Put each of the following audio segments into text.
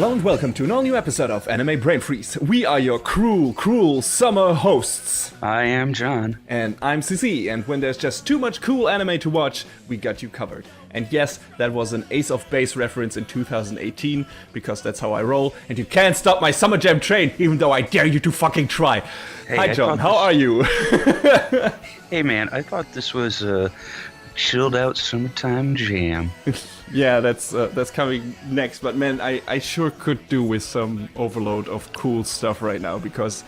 Hello and welcome to an all-new episode of Anime Brain Freeze. We are your cruel summer hosts. I am John. And I'm CC, and when there's just too much cool anime to watch, we got you covered. And yes, that was an Ace of Base reference in 2018, because that's how I roll, and you can't stop my Summer Jam train, even though I dare you to fucking try. Hey, Hi John, how are you? Hey man, I thought this was a chilled out summertime jam. Yeah, that's coming next, but man, I sure could do with some overload of cool stuff right now, because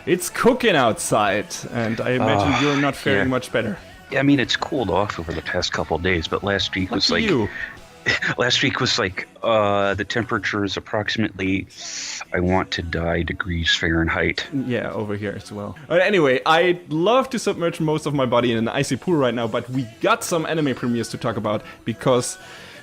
it's cooking outside, and I imagine you're not faring much better. Yeah, I mean, it's cooled off over the past couple of days, but last week was like... the temperature is approximately, I want to die degrees Fahrenheit. Yeah, over here as well. Anyway, I'd love to submerge most of my body in an icy pool right now, but we got some anime premieres to talk about, because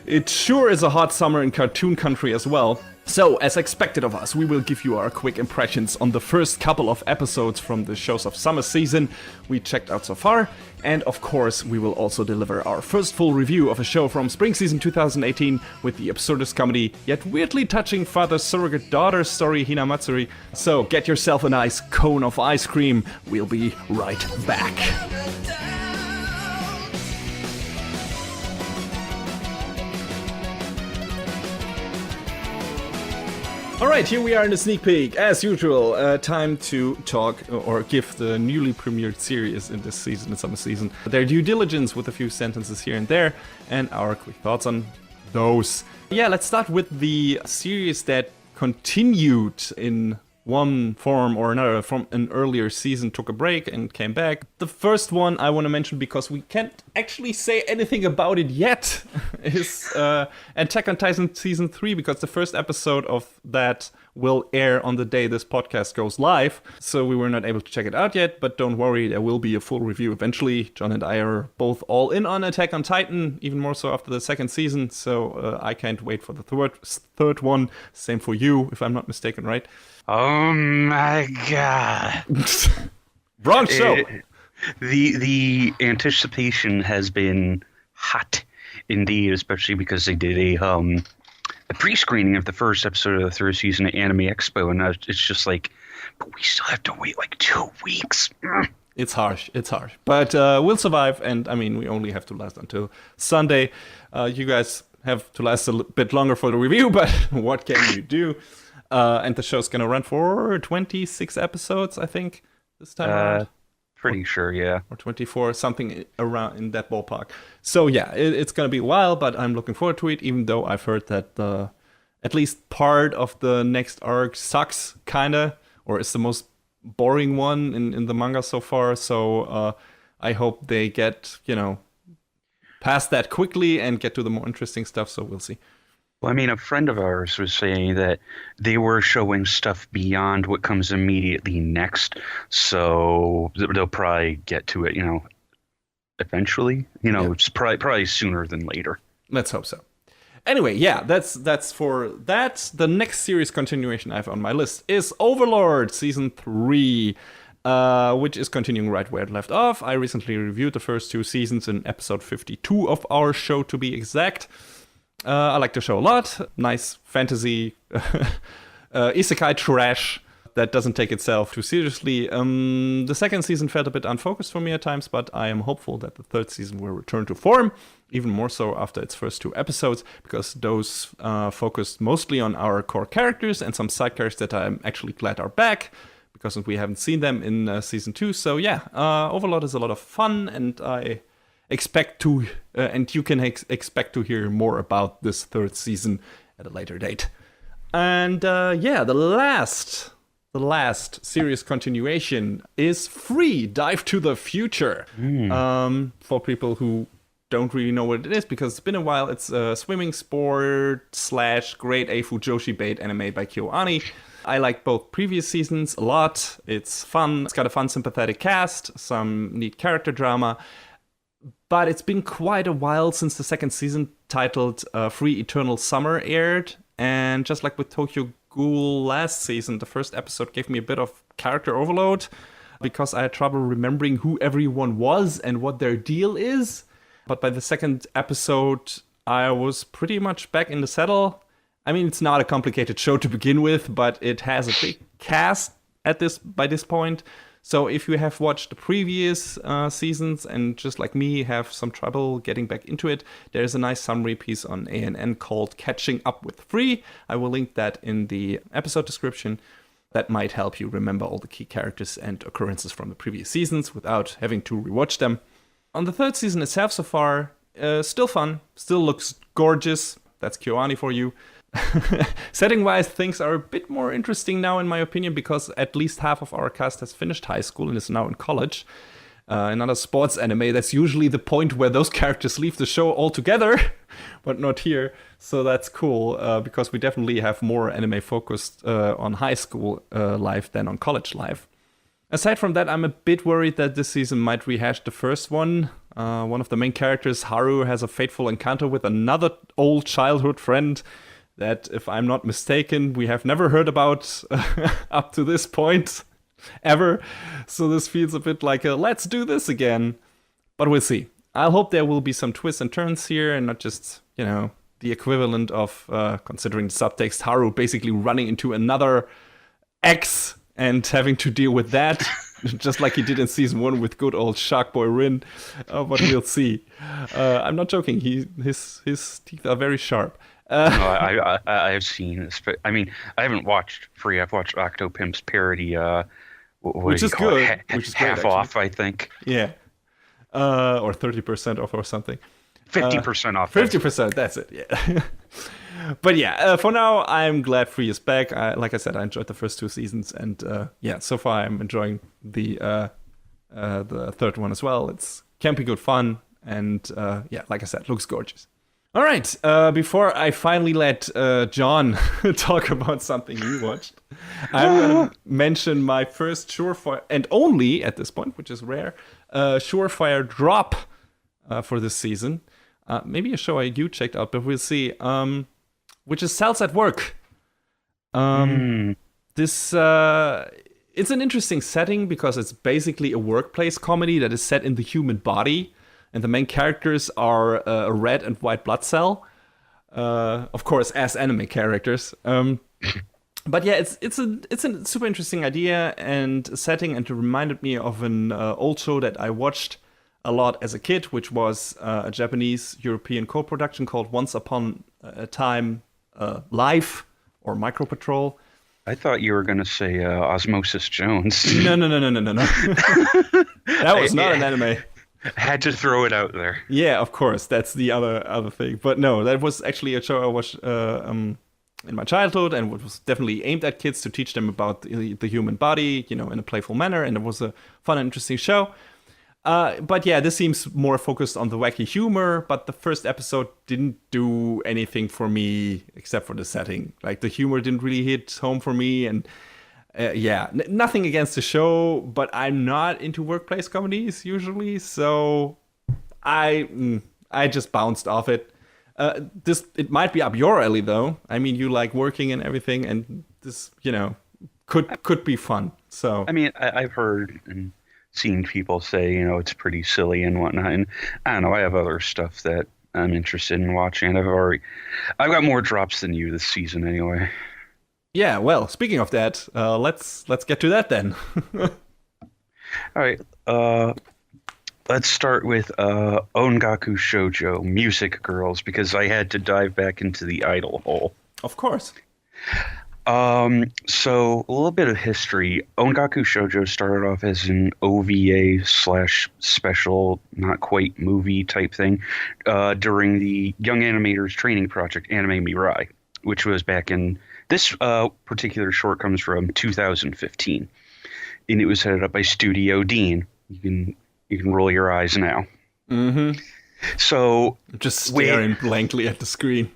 it sure is a hot summer in cartoon country as well. So, as expected of us, we will give you our quick impressions on the first couple of episodes from the shows of summer season we checked out so far. And of course, we will also deliver our first full review of a show from spring season 2018 with the absurdist comedy, yet weirdly touching father-surrogate-daughter story Hinamatsuri. So, get yourself a nice cone of ice cream. We'll be right back. Alright, here we are in the sneak peek. As usual, time to talk or give the newly premiered series in this season, the summer season, their due diligence with a few sentences here and there, and our quick thoughts on those. Yeah, let's start with the series that continued in one form or another from an earlier season, took a break and came back. The first one I want to mention, because we can't actually say anything about it yet, is Attack on Titan Season 3, because the first episode of that will air on the day this podcast goes live. So we were not able to check it out yet, but don't worry, there will be a full review eventually. John and I are both all in on Attack on Titan, even more so after the second season, so I can't wait for the third one. Same for you, if I'm not mistaken, right? Oh my god. Wrong show. The anticipation has been hot indeed, especially because they did a pre-screening of the first episode of the third season at Anime Expo, and it's just like, but we still have to wait like 2 weeks. It's harsh, but we'll survive, and I mean, we only have to last until Sunday. You guys have to last a bit longer for the review, but what can you do? And the show's gonna run for 26 episodes, I think, this time around. Pretty sure, yeah. Or 24, something around in that ballpark. So yeah, it's gonna be a while, but I'm looking forward to it, even though I've heard that at least part of the next arc sucks, kinda, or is the most boring one in the manga so far. So I hope they get, past that quickly and get to the more interesting stuff, so we'll see. Well, I mean, a friend of ours was saying that they were showing stuff beyond what comes immediately next, so they'll probably get to it, eventually. It's probably sooner than later. Let's hope so. Anyway, yeah, that's for that. The next series continuation I have on my list is Overlord Season 3, which is continuing right where it left off. I recently reviewed the first 2 seasons in episode 52 of our show, to be exact. I like the show a lot. Nice fantasy isekai trash that doesn't take itself too seriously. The second season felt a bit unfocused for me at times, but I am hopeful that the third season will return to form, even more so after its first 2 episodes, because those focused mostly on our core characters and some side characters that I'm actually glad are back, because we haven't seen them in season 2. So yeah, Overlord is a lot of fun, and I expect to, and you can expect to hear more about this third season at a later date. And the last series continuation is Free Dive to the Future. For people who don't really know what it is, because it's been a while, it's a swimming sport / great A Fujoshi bait anime by Chio. I like both previous seasons a lot. It's fun. It's got a fun, sympathetic cast, some neat character drama. But it's been quite a while since the second season, titled Free Eternal Summer, aired. And just like with Tokyo Ghoul last season, the first episode gave me a bit of character overload, because I had trouble remembering who everyone was and what their deal is. But by the second episode, I was pretty much back in the saddle. I mean, it's not a complicated show to begin with, but it has a big cast by this point. So if you have watched the previous seasons and just like me have some trouble getting back into it, there's a nice summary piece on ANN called Catching Up with Free. I will link that in the episode description. That might help you remember all the key characters and occurrences from the previous seasons without having to rewatch them. On the third season itself so far, still fun, still looks gorgeous. That's KyoAni for you. Setting-wise, things are a bit more interesting now, in my opinion, because at least half of our cast has finished high school and is now in college. In other sports anime, that's usually the point where those characters leave the show altogether, but not here. So that's cool, because we definitely have more anime focused on high school life than on college life. Aside from that, I'm a bit worried that this season might rehash the first one. One of the main characters, Haru, has a fateful encounter with another old childhood friend that, if I'm not mistaken, we have never heard about up to this point, ever. So this feels a bit like a let's do this again. But we'll see. I hope there will be some twists and turns here and not just, the equivalent of, considering the subtext, Haru basically running into another ex and having to deal with that. Just like he did in season 1 with good old Shark Boy Rin. But we'll see. I'm not joking. His teeth are very sharp. No, I've seen this. I mean, I haven't watched Free. I've watched Octopimp's parody, which is good. Which is half off, I think. Yeah. Or 30% off or something. 50% off. 50%, that's it, yeah. But yeah, for now, I'm glad Free is back. Like I said, I enjoyed the first 2 seasons. And so far I'm enjoying the third one as well. It's can be good fun. And like I said, looks gorgeous. All right, before I finally let John talk about something he watched, I'm going to mention my first surefire, and only at this point, which is rare, surefire drop for this season. Maybe a show you checked out, but we'll see. Which is Cells at Work. This it's an interesting setting because it's basically a workplace comedy that is set in the human body. And the main characters are a red and white blood cell, of course, as anime characters. But yeah, it's a super interesting idea and setting, and it reminded me of an old show that I watched a lot as a kid, which was a Japanese-European co-production called Once Upon a Time Life or Micro Patrol. I thought you were going to say Osmosis Jones. No. That was not an anime. Had to throw it out there. Yeah, of course. That's the other thing. But no, that was actually a show I watched in my childhood, and it was definitely aimed at kids to teach them about the human body, in a playful manner. And it was a fun and interesting show. But yeah, this seems more focused on the wacky humor. But the first episode didn't do anything for me except for the setting. Like the humor didn't really hit home for me, and nothing against the show, but I'm not into workplace comedies usually, so I just bounced off it. It might be up your alley though. I mean, you like working and everything, and this, could be fun. So I mean, I've heard and seen people say, it's pretty silly and whatnot, and I don't know. I have other stuff that I'm interested in watching. I've got more drops than you this season anyway. Yeah, well, speaking of that, let's get to that then. All right, let's start with Ongaku Shoujo, Music Girls, because I had to dive back into the idol hole. Of course. So a little bit of history. Ongaku Shoujo started off as an OVA / special, not quite movie type thing, during the Young Animators Training Project, Anime Mirai, which was back in... This particular short comes from 2015, and it was headed up by Studio Dean. You can roll your eyes now. Mm-hmm. So just staring blankly at the screen.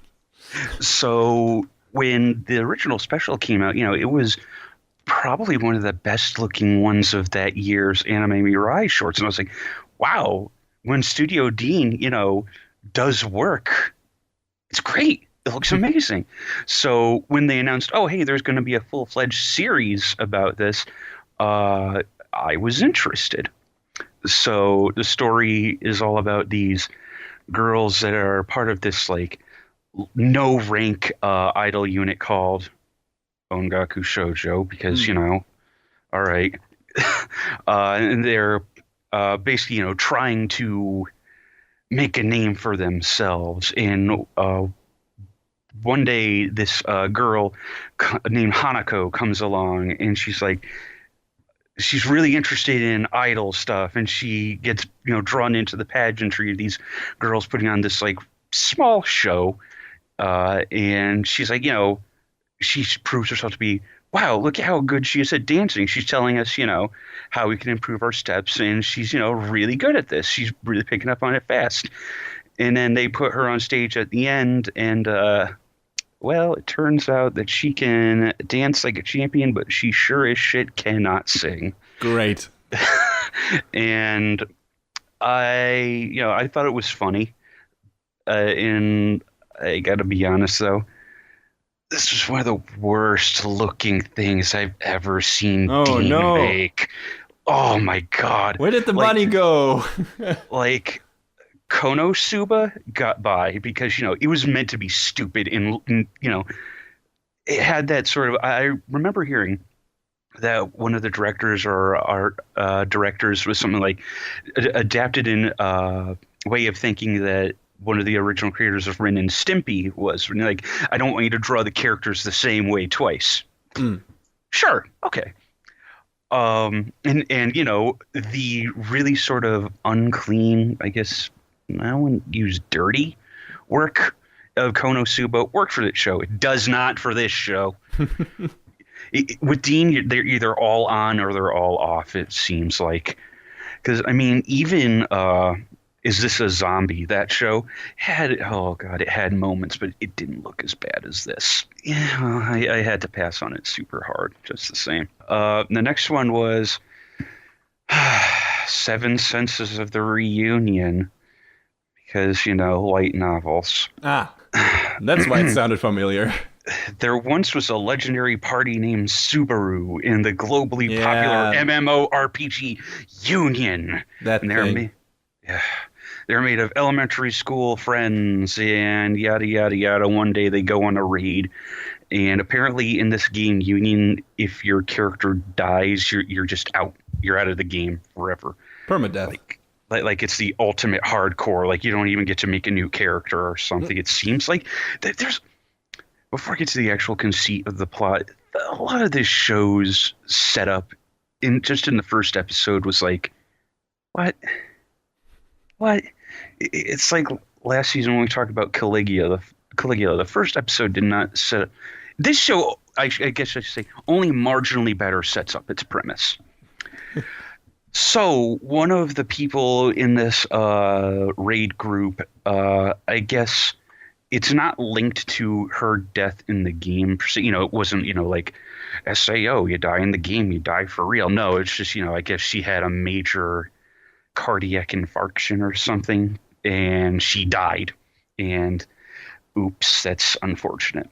So when the original special came out, it was probably one of the best looking ones of that year's Anime Mirai shorts, and I was like, wow, when Studio Dean, does work, it's great. It looks amazing. So when they announced, oh, hey, there's going to be a full-fledged series about this, I was interested. So the story is all about these girls that are part of this, no rank idol unit called Ongaku Shoujo because, all right. And they're basically, trying to make a name for themselves. And one day, this girl named Hanako comes along, and she's really interested in idol stuff, and she gets drawn into the pageantry of these girls putting on this like small show, and she's like, she proves herself to be, wow, look how good she is at dancing. She's telling us, how we can improve our steps, and she's, really good at this. She's really picking up on it fast. And then they put her on stage at the end, and well, it turns out that she can dance like a champion, but she sure as shit cannot sing. Great. And I thought it was funny. And I got to be honest, though, this was one of the worst looking things I've ever seen Dean make. Oh my God. Where did the money go? Like, Konosuba got by because, it was meant to be stupid and, it had that sort of, I remember hearing that one of the directors or art directors was something like adapted in a way of thinking that one of the original creators of Ren and Stimpy was like, I don't want you to draw the characters the same way twice. Sure. Okay. And the really sort of unclean, I guess I wouldn't use dirty work of Konosuba worked for that show. It does not for this show. With Dean, they're either all on or they're all off, it seems like. Because, I mean, even Is This a Zombie? That show had, oh God, it had moments, but it didn't look as bad as this. Yeah, I had to pass on it super hard, just the same. The next one was Seven Senses of the Reunion. Because, light novels. Ah, that's why it sounded familiar. There once was a legendary party named Subaru in the globally popular MMORPG Union. They're made of elementary school friends and yada, yada, yada. One day they go on a raid. And apparently in this game, Union, if your character dies, you're just out. You're out of the game forever. Permadeath. Like it's the ultimate hardcore. Like you don't even get to make a new character or something. It seems like there's. Before I get to the actual conceit of the plot, a lot of this show's setup, in the first episode, was like, what? It's like last season when we talked about Caligula. The first episode did not set up. This show, I guess I should say, only marginally better sets up its premise. So one of the people in this raid group, I guess it's not linked to her death in the game. It wasn't, like SAO, you die in the game, you die for real. No, it's just, I guess she had a major cardiac infarction or something, and she died. And oops, that's unfortunate.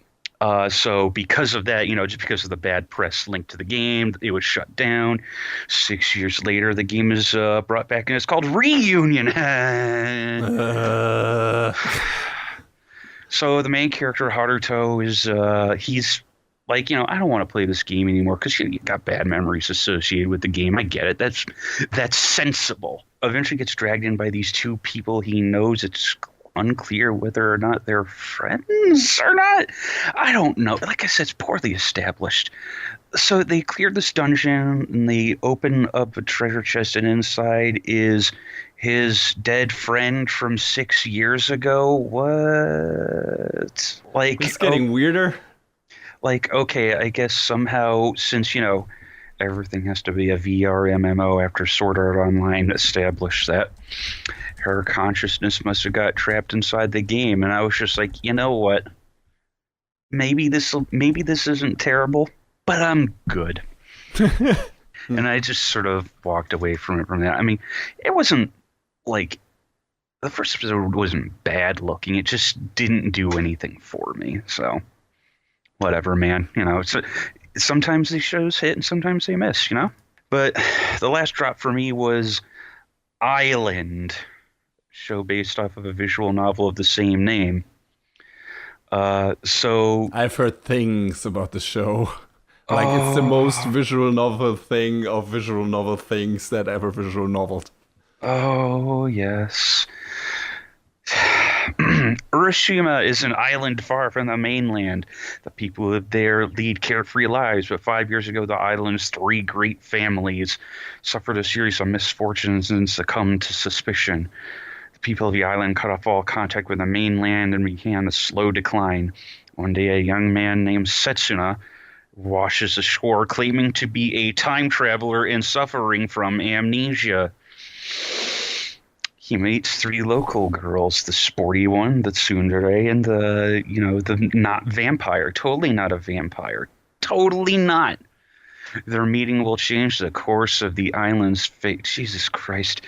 So because of that, just because of the bad press linked to the game, it was shut down. 6 years later, the game is brought back, and it's called Reunion. So the main character, Haruto, is he's like, I don't want to play this game anymore because you got bad memories associated with the game. I get it. That's sensible. Eventually gets dragged in by these two people he knows. It's unclear whether or not they're friends or not. I don't know. Like I said, it's poorly established. So they clear this dungeon and they open up a treasure chest, and inside is his dead friend from 6 years ago. What? Like, it's getting weirder. Like, okay, I guess somehow, since, everything has to be a VR MMO after Sword Art Online established that, her consciousness must have got trapped inside the game. And I was just like, you know what? Maybe this isn't terrible, but I'm good. And I just sort of walked away from it from that. I mean, it wasn't like the first episode wasn't bad looking. It just didn't do anything for me. So whatever, man. Sometimes these shows hit and sometimes they miss, But the last drop for me was Island, show based off of a visual novel of the same name. So I've heard things about the show. Like, it's the most oh, visual novel thing of visual novel things that ever visual noveled. oh yes. Urashima is an island far from the mainland. The people who live there lead carefree lives, but 5 years ago, the island's three great families suffered a series of misfortunes and succumbed to suspicion. The people of the island cut off all contact with the mainland and began a slow decline. One day, a young man named Setsuna washes ashore, claiming to be a time traveler and suffering from amnesia. He meets three local girls, the sporty one, the tsundere, and the not vampire. Totally not a vampire. Totally not. Their meeting will change the course of the island's fate. Jesus Christ.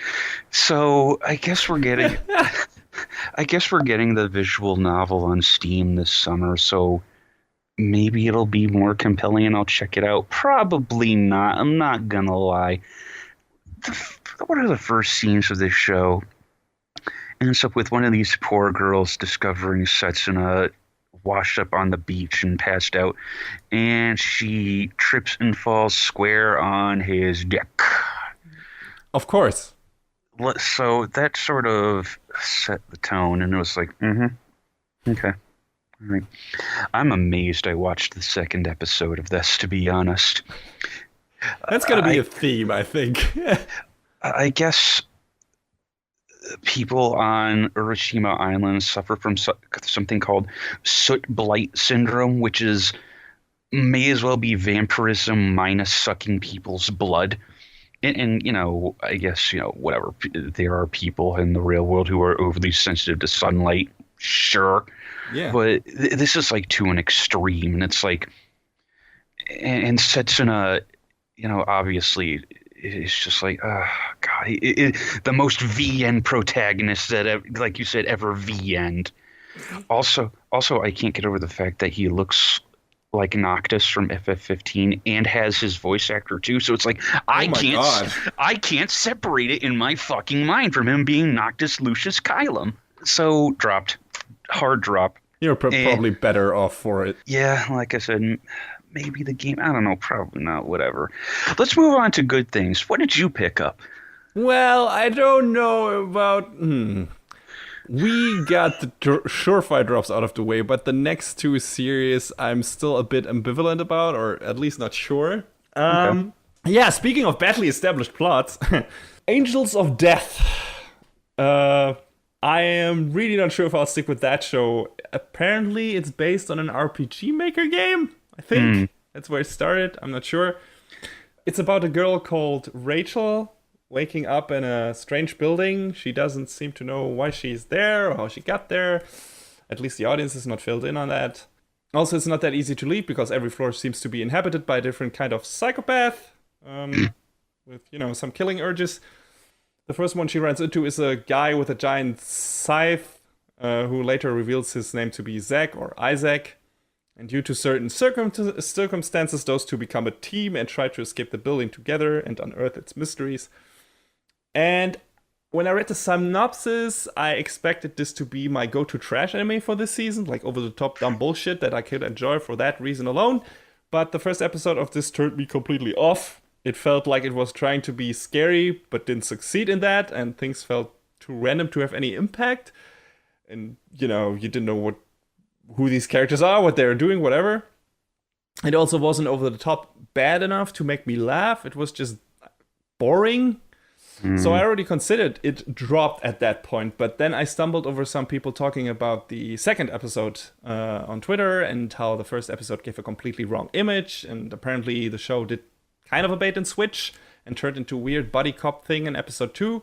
So I guess we're getting the visual novel on Steam this summer, so maybe it'll be more compelling and I'll check it out. Probably not. I'm not gonna lie. What are the first scenes of this show? Ends up with one of these poor girls discovering Setsuna washed up on the beach and passed out, and she trips and falls square on his deck. Of course. So that sort of set the tone, and it was like, okay. All right. I'm amazed I watched the second episode of this, to be honest. That's going to be a theme, I think. I guess people on Urashima Island suffer from something called soot blight syndrome, which may as well be vampirism minus sucking people's blood. And I guess, whatever. There are people in the real world who are overly sensitive to sunlight. Sure. Yeah. But this is like to an extreme. And it's like, and Setsuna, obviously it's just like, oh, God, the most VN protagonist that, like you said, ever VN'd. Also, I can't get over the fact that he looks like Noctis from FF15 and has his voice actor too. So it's like I can't separate it in my fucking mind from him being Noctis Lucius Kylum. So hard drop. You're probably better off for it. Yeah, like I said, maybe the game. I don't know. Probably not. Whatever. Let's move on to good things. What did you pick up? Well, I don't know about. We got the surefire drops out of the way, but the next two series I'm still a bit ambivalent about, or at least not sure. Okay. Yeah, speaking of badly established plots, Angels of Death. I am really not sure if I'll stick with that show. Apparently, it's based on an RPG Maker game, I think. That's where it started. I'm not sure. It's about a girl called Rachel waking up in a strange building. She doesn't seem to know why she's there or how she got there. At least the audience is not filled in on that. Also, it's not that easy to leave because every floor seems to be inhabited by a different kind of psychopath with, some killing urges. The first one she runs into is a guy with a giant scythe who later reveals his name to be Zack or Isaac. And due to certain circumstances, those two become a team and try to escape the building together and unearth its mysteries. And when I read the synopsis, I expected this to be my go-to trash anime for this season, like over-the-top dumb bullshit that I could enjoy for that reason alone. But the first episode of this turned me completely off. It felt like it was trying to be scary, but didn't succeed in that, and things felt too random to have any impact. And, you didn't know who these characters are, what they're doing, whatever. It also wasn't over-the-top bad enough to make me laugh. It was just boring. So I already considered it dropped at that point, but then I stumbled over some people talking about the second episode on Twitter and how the first episode gave a completely wrong image, and apparently the show did kind of a bait and switch and turned into a weird buddy cop thing in episode 2.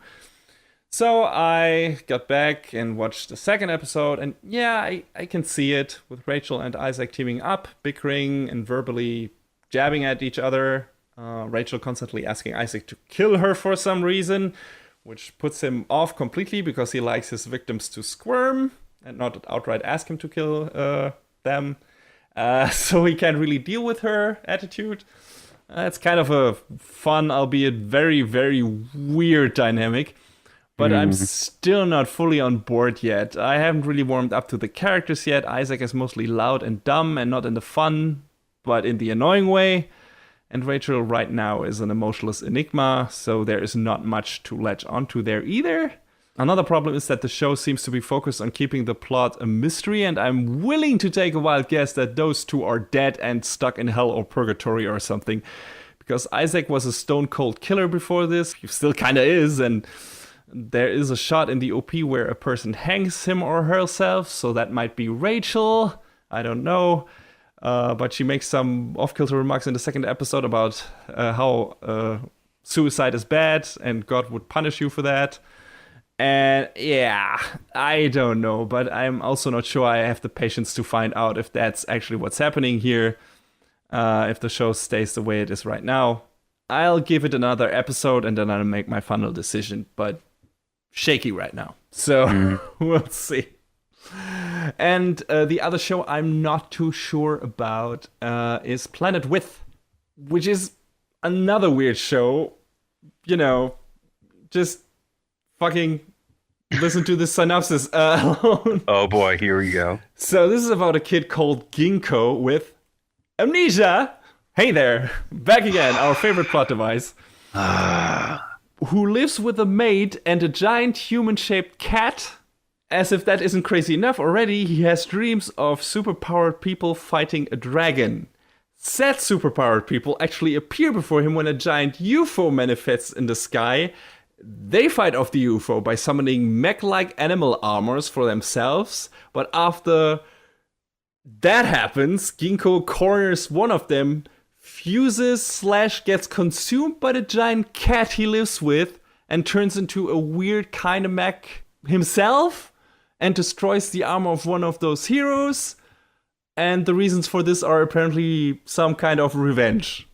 So I got back and watched the second episode, and yeah, I can see it with Rachel and Isaac teaming up, bickering and verbally jabbing at each other. Rachel constantly asking Isaac to kill her for some reason, which puts him off completely because he likes his victims to squirm and not outright ask him to kill them. So he can't really deal with her attitude. It's kind of a fun, albeit very, very weird dynamic. but I'm still not fully on board yet. I haven't really warmed up to the characters yet. Isaac is mostly loud and dumb and not in the fun, but in the annoying way. And Rachel right now is an emotionless enigma, so there is not much to latch onto there either. Another problem is that the show seems to be focused on keeping the plot a mystery, and I'm willing to take a wild guess that those two are dead and stuck in hell or purgatory or something. Because Isaac was a stone cold killer before this, he still kinda is, and there is a shot in the OP where a person hangs him or herself, so that might be Rachel. I don't know. But she makes some off-kilter remarks in the second episode about how suicide is bad and God would punish you for that. And yeah, I don't know, but I'm also not sure I have the patience to find out if that's actually what's happening here, if the show stays the way it is right now. I'll give it another episode and then I'll make my final decision, but shaky right now. So we'll see. And the other show I'm not too sure about is Planet With, which is another weird show. You know, just fucking listen to the synopsis alone. Oh boy, here we go. So this is about a kid called Ginkgo with amnesia. Hey there, back again, our favorite plot device. Who lives with a maid and a giant human-shaped cat. As if that isn't crazy enough already, he has dreams of superpowered people fighting a dragon. Said superpowered people actually appear before him when a giant UFO manifests in the sky. They fight off the UFO by summoning mech-like animal armors for themselves, but after that happens, Ginkgo corners one of them, fuses/gets consumed by the giant cat he lives with, and turns into a weird kind of mech himself, and destroys the armor of one of those heroes. And the reasons for this are apparently some kind of revenge.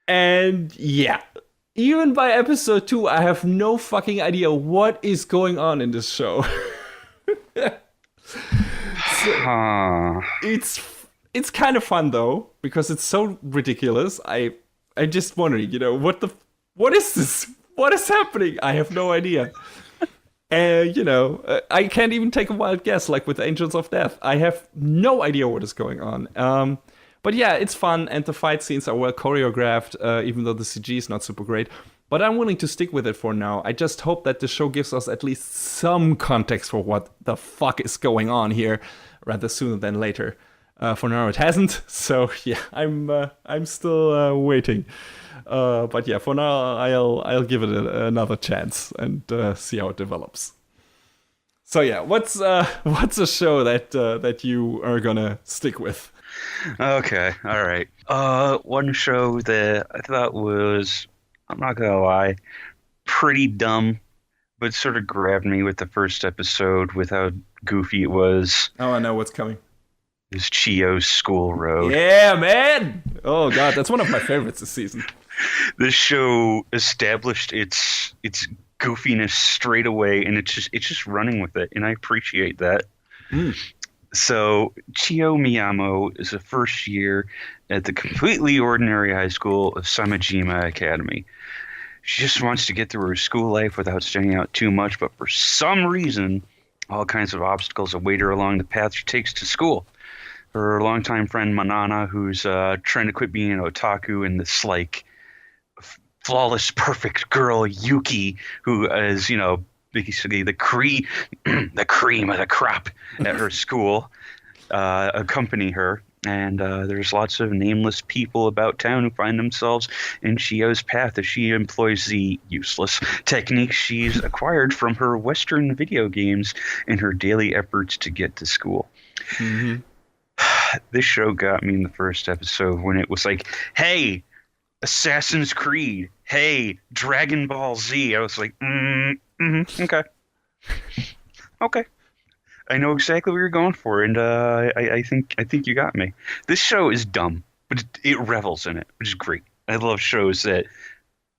And yeah, even by episode 2, I have no fucking idea what is going on in this show. It's kind of fun though, because it's so ridiculous. I just wondering, what is this? What is happening? I have no idea. I can't even take a wild guess, like with Angels of Death. I have no idea what is going on. But yeah, it's fun, and the fight scenes are well choreographed, even though the CG is not super great. But I'm willing to stick with it for now. I just hope that the show gives us at least some context for what the fuck is going on here, rather sooner than later. For now, it hasn't. So yeah, I'm still waiting. But yeah, for now, I'll give it another chance and see how it develops. So yeah, what's a show that you are gonna stick with? Okay, all right. One show that I thought was, I'm not gonna lie, pretty dumb, but sort of grabbed me with the first episode with how goofy it was. Oh, I know what's coming. Is Chio's School Road. Yeah, man! Oh god, that's one of my favorites this season. This show established its goofiness straight away, and it's just running with it, and I appreciate that. So Chio Miyamo is a first year at the completely ordinary high school of Samajima Academy. She just wants to get through her school life without standing out too much, but for some reason, all kinds of obstacles await her along the path she takes to school. Her longtime friend Manana, who's trying to quit being an otaku, and this flawless, perfect girl Yuki, who is basically the cream of the crop at her school, accompany her. And there's lots of nameless people about town who find themselves in Chio's path as she employs the useless techniques she's acquired from her Western video games in her daily efforts to get to school. Mm-hmm. This show got me in the first episode when it was like, hey, Assassin's Creed, hey, Dragon Ball Z. I was like, okay. Okay. I know exactly what you're going for, and I think you got me. This show is dumb, but it revels in it, which is great. I love shows that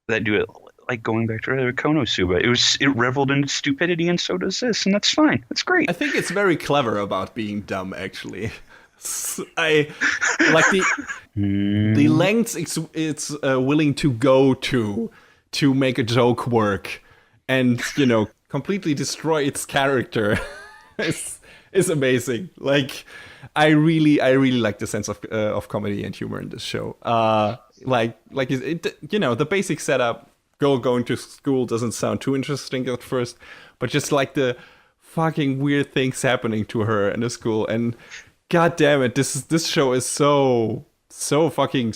do it, like going back to Konosuba. It reveled in stupidity, and so does this, and that's fine. That's great. I think it's very clever about being dumb, actually. I like the lengths it's willing to go to make a joke work. and completely destroy its character is amazing. Like, I really like the sense of comedy and humor in this show. The basic setup, going to school doesn't sound too interesting at first, but just like the fucking weird things happening to her in the school, and god damn it, this show is so fucking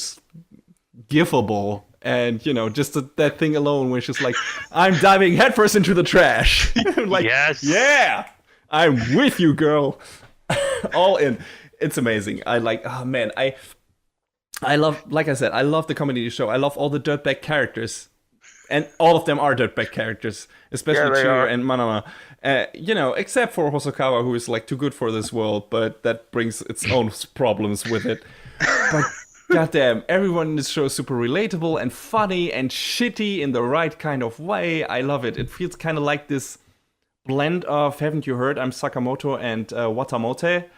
gifable. And just that thing alone, where she's like, "I'm diving headfirst into the trash." Like, yes, yeah, I'm with you, girl. All in. It's amazing. I like. Oh man, I love. Like I said, I love the comedy show. I love all the dirtbag characters, and all of them are dirtbag characters, especially Chio and Manama. Except for Hosokawa, who is like too good for this world, but that brings its own problems with it. But goddamn, everyone in this show is super relatable and funny and shitty in the right kind of way. I love it. It feels kind of like this blend of Haven't You Heard I'm Sakamoto and Watamote.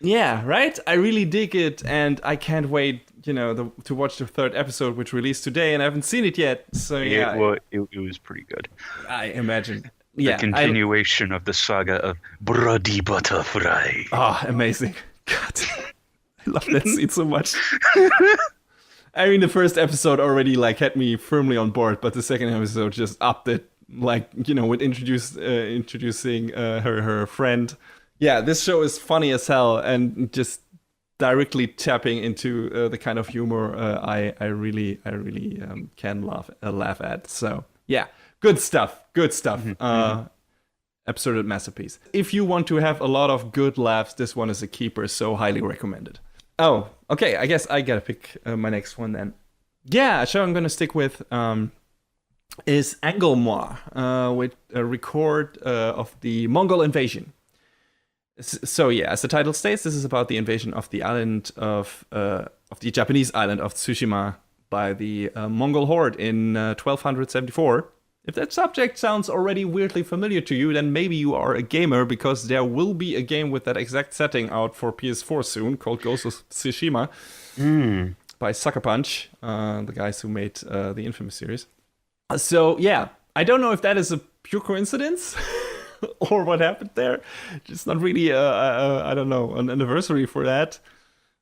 Yeah, right? I really dig it, and I can't wait, to watch the third episode, which released today, and I haven't seen it yet. So yeah, it was pretty good. I imagine. The continuation of the saga of Bloody Butterfly. Oh, amazing. God, I love that scene so much. I mean, the first episode already had me firmly on board, but the second episode just upped it, with introducing her friend. Yeah, this show is funny as hell, and just directly tapping into the kind of humor I really can laugh at. So yeah, good stuff. Absurd masterpiece. If you want to have a lot of good laughs, this one is a keeper, so highly recommended. Oh, okay, I guess I gotta pick my next one then. Yeah, a show I'm gonna stick with is Angolmois, with a record of the Mongol invasion. So yeah, as the title states, this is about the invasion of the island of the Japanese island of Tsushima by the Mongol horde in 1274. If that subject sounds already weirdly familiar to you, then maybe you are a gamer, because there will be a game with that exact setting out for PS4 soon called Ghost of Tsushima by Sucker Punch, the guys who made the infamous series. So yeah, I don't know if that is a pure coincidence or what happened there. It's not really, I don't know, an anniversary for that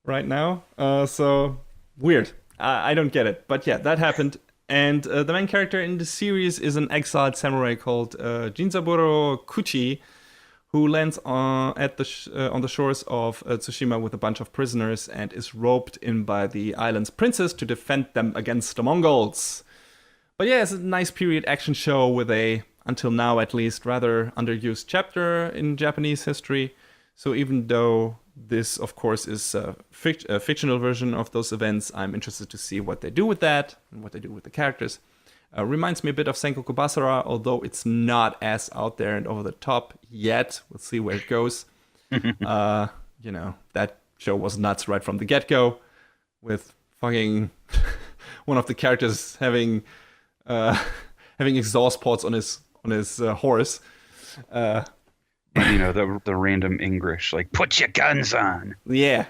right now. So weird. I don't get it. But yeah, that happened. And the main character in the series is an exiled samurai called Jinzaburo Kuchi, who lands on the shores of Tsushima with a bunch of prisoners and is roped in by the island's princess to defend them against the Mongols. But yeah, it's a nice period action show with a, until now at least, rather underused chapter in Japanese history. So even though this, of course, is a fictional version of those events, I'm interested to see what they do with that and what they do with the characters. Reminds me a bit of Sengoku Basara, although it's not as out there and over the top yet. We'll see where it goes. That show was nuts right from the get-go, with fucking one of the characters having exhaust pods on his horse. The random English, like, put your guns on. Yeah,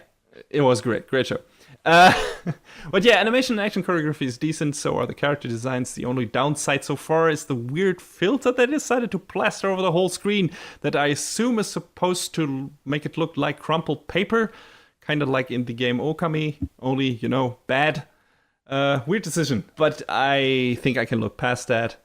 it was great show. But yeah, animation and action choreography is decent, so are the character designs. The only downside so far is the weird filter they decided to plaster over the whole screen that I assume is supposed to make it look like crumpled paper, kind of like in the game Okami, only, bad. Weird decision, but I think I can look past that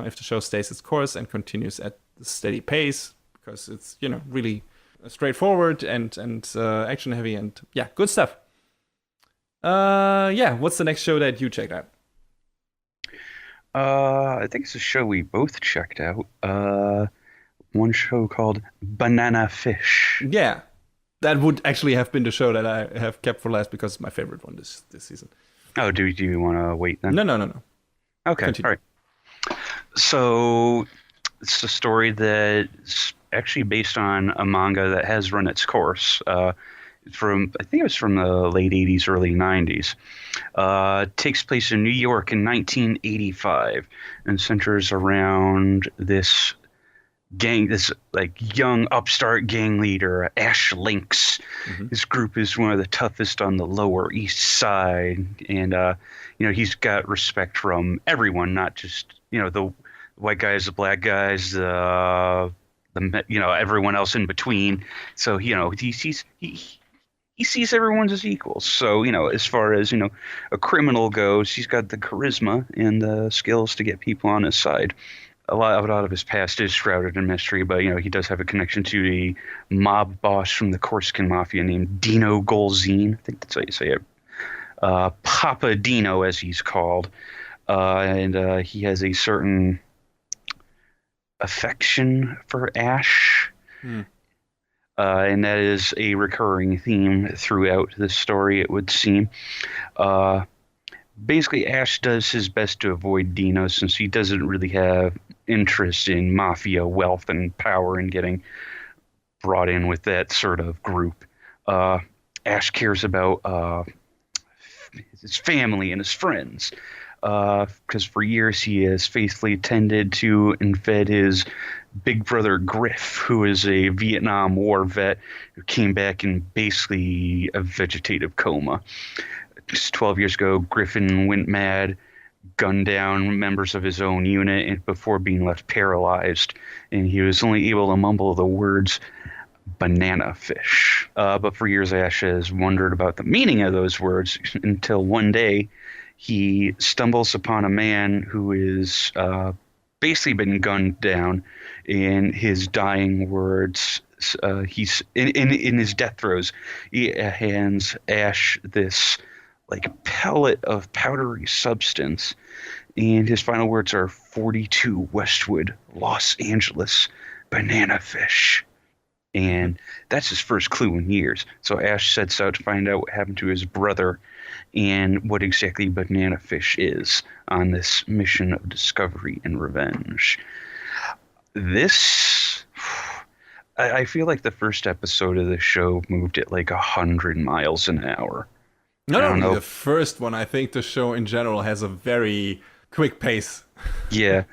if the show stays its course and continues at a steady pace, because it's, really straightforward and action heavy, and yeah, good stuff. What's the next show that you checked out? I think it's a show we both checked out. One show called Banana Fish. Yeah, that would actually have been the show that I have kept for last, because it's my favorite one this season. Oh, do you want to wait then? No. Okay, continue. All right. So it's a story that's actually based on a manga that has run its course. I think it was from the late 80s, early 90s. Takes place in New York in 1985 and centers around this this like young upstart gang leader, Ash Lynx. Mm-hmm. His group is one of the toughest on the Lower East Side, and he's got respect from everyone, not just the white guys, the black guys, everyone else in between. So he sees everyone as equals. So as far as a criminal goes, he's got the charisma and the skills to get people on his side. A lot of his past is shrouded in mystery, but he does have a connection to a mob boss from the Corsican mafia named Dino Golzine. I think that's how you say it. Papa Dino, as he's called, and he has a certain affection for Ash, and that is a recurring theme throughout the story, it would seem. Basically, Ash does his best to avoid Dino since he doesn't really have interest in mafia wealth and power and getting brought in with that sort of group. Ash cares about his family and his friends because for years he has faithfully tended to and fed his big brother Griff, who is a Vietnam War vet who came back in basically a vegetative coma. Just 12 years ago, Griffin went mad, gunned down members of his own unit and before being left paralyzed, and he was only able to mumble the words banana fish. But for years, Ash has wondered about the meaning of those words until one day he stumbles upon a man who is basically been gunned down. In his dying words, he's in his death throes, he hands Ash this like pellet of powdery substance, and his final words are 42 Westwood, Los Angeles, banana fish. And that's his first clue in years. So Ash sets out to find out what happened to his brother and what exactly banana fish is on this mission of discovery and revenge. I feel like the first episode of the show moved at like 100 miles an hour. Not only the first one, I think the show in general has a very quick pace. Yeah,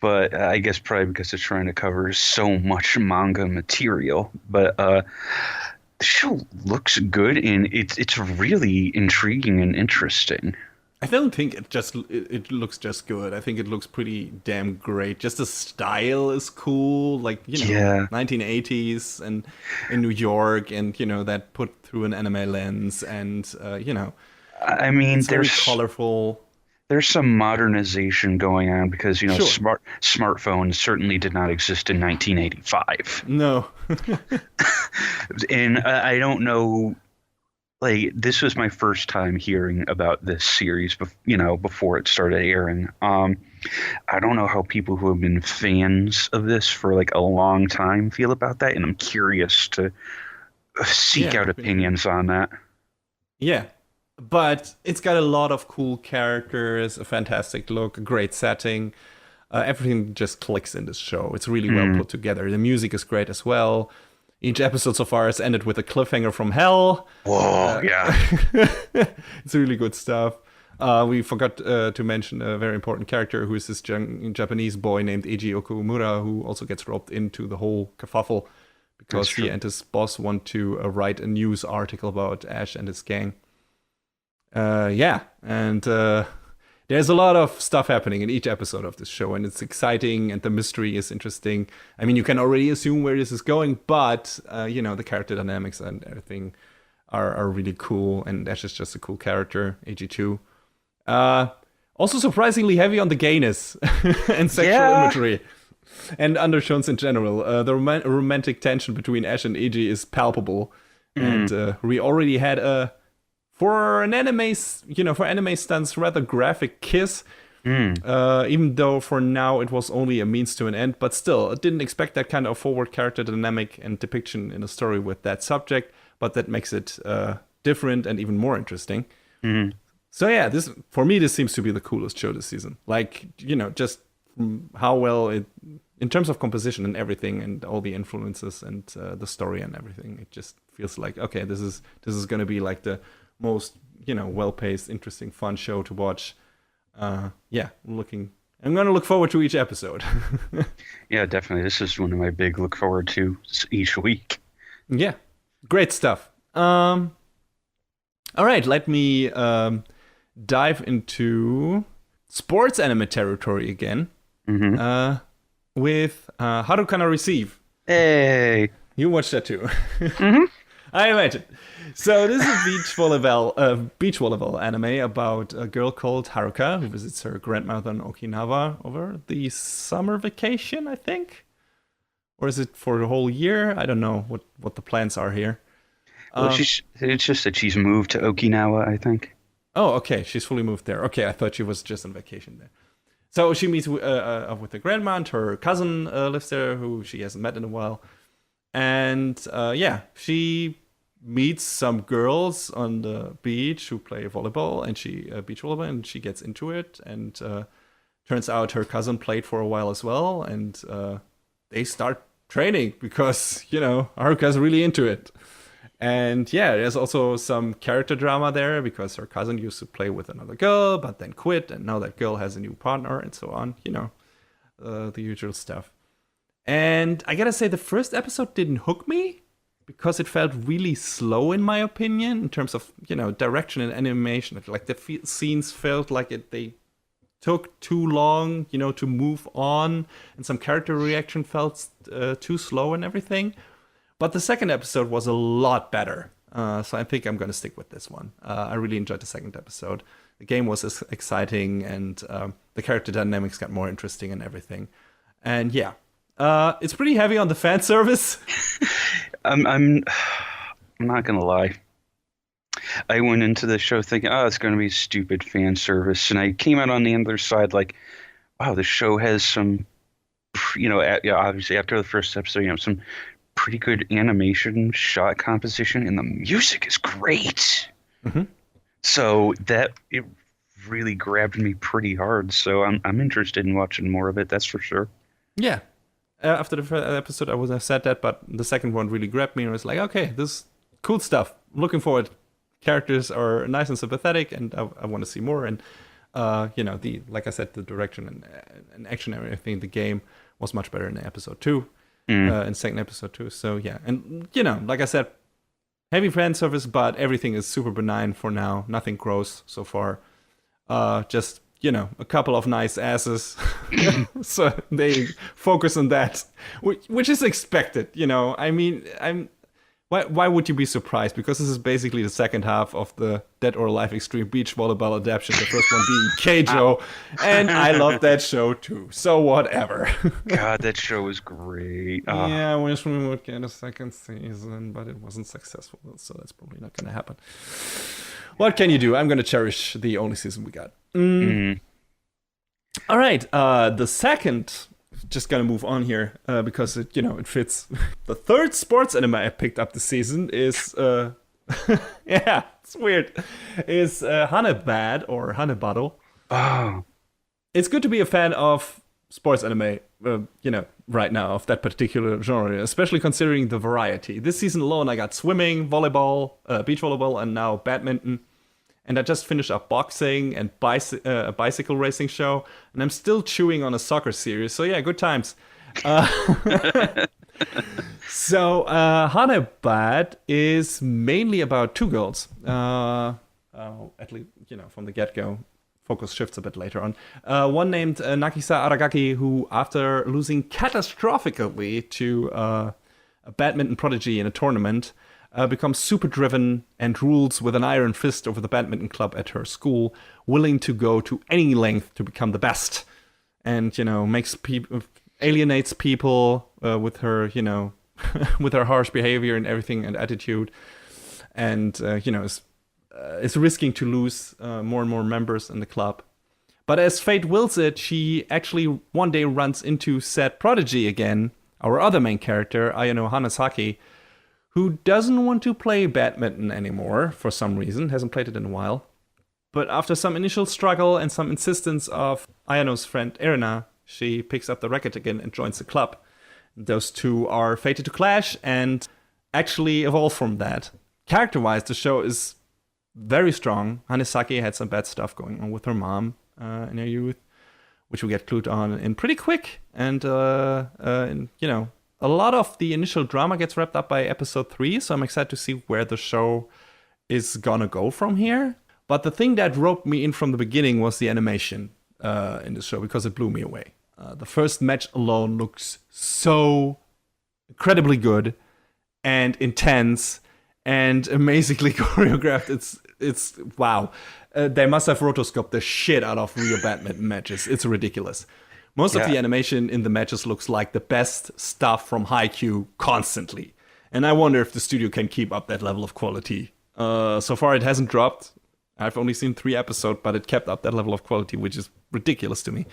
but I guess probably because it's trying to cover so much manga material. But the show looks good, and it's really intriguing and interesting. I don't think it looks just good. I think it looks pretty damn great. Just the style is cool, like 1980s and in New York, and that put through an anime lens, and I mean, it's very colorful. There's some modernization going on because smartphones certainly did not exist in 1985. No, and I don't know. Like, this was my first time hearing about this series, before it started airing. I don't know how people who have been fans of this for like a long time feel about that, and I'm curious to seek out opinions on that. Yeah, but it's got a lot of cool characters, a fantastic look, a great setting. Everything just clicks in this show. It's really well put together. The music is great as well. Each episode so far has ended with a cliffhanger from hell. Whoa, yeah. It's really good stuff. We forgot to mention a very important character who is this Japanese boy named Eiji Okumura, who also gets roped into the whole kerfuffle because he and his boss want to write a news article about Ash and his gang. There's a lot of stuff happening in each episode of this show, and it's exciting, and the mystery is interesting. I mean, you can already assume where this is going, but, the character dynamics and everything are really cool, and Ash is just a cool character, AG2. Also surprisingly heavy on the gayness and sexual imagery, and undertones in general. The romantic tension between Ash and AG is palpable, and we already had for anime stunts, rather graphic kiss. Even though for now it was only a means to an end, but still, I didn't expect that kind of forward character dynamic and depiction in a story with that subject, but that makes it different and even more interesting. So yeah, this seems to be the coolest show this season. Like, just how well it, in terms of composition and everything, and all the influences and the story and everything, it just feels like, okay, this is going to be like the most well-paced, interesting, fun show to watch. Looking I'm going to look forward to each episode. Yeah, definitely. This is one of my big look forward to each week. Yeah, great stuff. All right, let me dive into sports anime territory again with Harukana Receive. Hey! You watched that too. I imagine. So this is a beach volleyball anime about a girl called Haruka who visits her grandmother in Okinawa over the summer vacation, I think. Or is it for the whole year? I don't know what the plans are here. Well, it's just that she's moved to Okinawa, I think. Oh, okay. She's fully moved there. Okay, I thought she was just on vacation there. So she meets with the grandma, and her cousin lives there, who she hasn't met in a while. And she meets some girls on the beach who play volleyball, and beach volleyball, and she gets into it. And turns out her cousin played for a while as well, and they start training because Haruka's really into it. And yeah, there's also some character drama there because her cousin used to play with another girl, but then quit, and now that girl has a new partner, and so on. The usual stuff. And I gotta say, the first episode didn't hook me because it felt really slow, in my opinion, in terms of direction and animation. Like the scenes felt like they took too long, to move on, and some character reaction felt too slow and everything. But the second episode was a lot better. So I think I'm going to stick with this one. I really enjoyed the second episode. The game was exciting, and the character dynamics got more interesting and everything. And yeah, it's pretty heavy on the fan service. I'm not going to lie. I went into the show thinking, oh, it's going to be stupid fan service. And I came out on the other side like, wow, the show has some, obviously after the first episode, some pretty good animation, shot composition, and the music is great. So it really grabbed me pretty hard. So I'm interested in watching more of it. That's for sure. Yeah. After the first episode, I wasn't said that, but the second one really grabbed me, and I was like, okay, this is cool stuff. I'm looking forward. Characters are nice and sympathetic, and I want to see more. And like I said, the direction and action and everything, the game was much better in episode 2. In second episode too. So yeah, and like I said, heavy fan service, but everything is super benign for now. Nothing gross so far. Just a couple of nice asses. So they focus on that, which is expected. I mean, why would you be surprised? Because this is basically the second half of the Dead or Alive Extreme Beach Volleyball adaptation. The first one being Keijo, and I love that show too. So whatever. God, that show was great. Yeah, I wish we would get a second season, but it wasn't successful, so that's probably not going to happen. What can you do? I'm going to cherish the only season we got. All right, the second. Just gonna move on here because it fits. The third sports anime I picked up this season is yeah, it's weird. Is Hanebado or Hanebado. Oh, it's good to be a fan of sports anime. Right now of that particular genre, especially considering the variety. This season alone, I got swimming, volleyball, beach volleyball, and now badminton. And I just finished up boxing and a bicycle racing show. And I'm still chewing on a soccer series. So yeah, good times. So Hanebado is mainly about two girls. At least, from the get-go. Focus shifts a bit later on. One named Nagisa Aragaki, who after losing catastrophically to a badminton prodigy in a tournament, becomes super driven and rules with an iron fist over the badminton club at her school, willing to go to any length to become the best, and alienates people with her with her harsh behavior and everything and attitude, and is risking to lose more and more members in the club. But as fate wills it, she actually one day runs into said prodigy again, our other main character, Ayano Hanasaki, who doesn't want to play badminton anymore for some reason, hasn't played it in a while. But after some initial struggle and some insistence of Ayano's friend Irina, she picks up the racket again and joins the club. Those two are fated to clash and actually evolve from that. Character-wise, the show is very strong. Hanasaki had some bad stuff going on with her mom in her youth, which we get clued on in pretty quick. And, a lot of the initial drama gets wrapped up by episode 3, so I'm excited to see where the show is gonna go from here. But the thing that roped me in from the beginning was the animation in the show, because it blew me away. The first match alone looks so incredibly good and intense and amazingly choreographed. It's wow. They must have rotoscoped the shit out of real badminton matches. It's ridiculous. Most of the animation in the matches looks like the best stuff from Haikyuu constantly. And I wonder if the studio can keep up that level of quality. So far, it hasn't dropped. I've only seen 3 episodes, but it kept up that level of quality, which is ridiculous to me.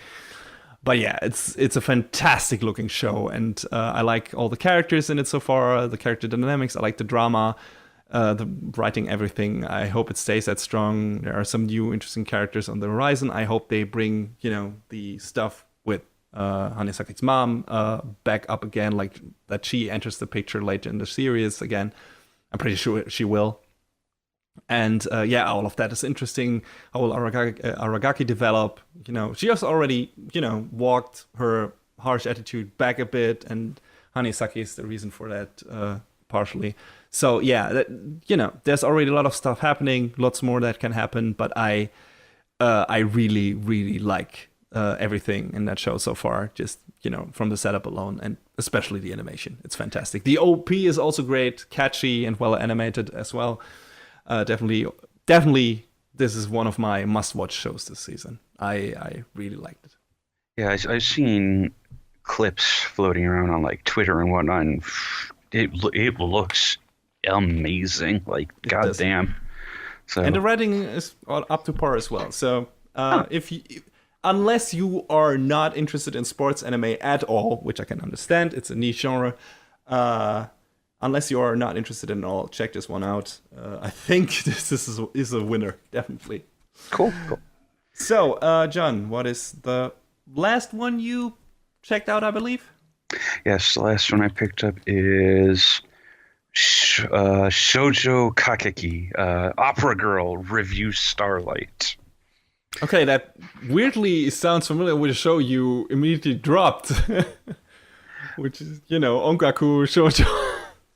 But yeah, it's a fantastic looking show, and I like all the characters in it so far, the character dynamics, I like the drama, the writing, everything. I hope it stays that strong. There are some new interesting characters on the horizon. I hope they bring, the stuff with Hanesaki's mom back up again, like that she enters the picture later in the series again. I'm pretty sure she will. And all of that is interesting. How will Aragaki develop? She has already, walked her harsh attitude back a bit, and Hanesaki is the reason for that, partially. So there's already a lot of stuff happening, lots more that can happen. But I really, really like everything in that show so far. Just from the setup alone, and especially the animation, it's fantastic. The OP is also great, catchy, and well animated as well. Definitely, this is one of my must-watch shows this season. I really liked it. Yeah, I've seen clips floating around on like Twitter and whatnot, and it looks amazing. Like, goddamn. So, and the writing is up to par as well. So unless you are not interested in sports anime at all, which I can understand, it's a niche genre. Unless you are not interested in all, check this one out. I think this is a winner, definitely. Cool. So, John, what is the last one you checked out, I believe? Yes, the last one I picked up is Shoujo Kakeki, Opera Girl Revue Starlight. Okay, that weirdly sounds familiar with a show you immediately dropped, which is, Ongaku Shoujo.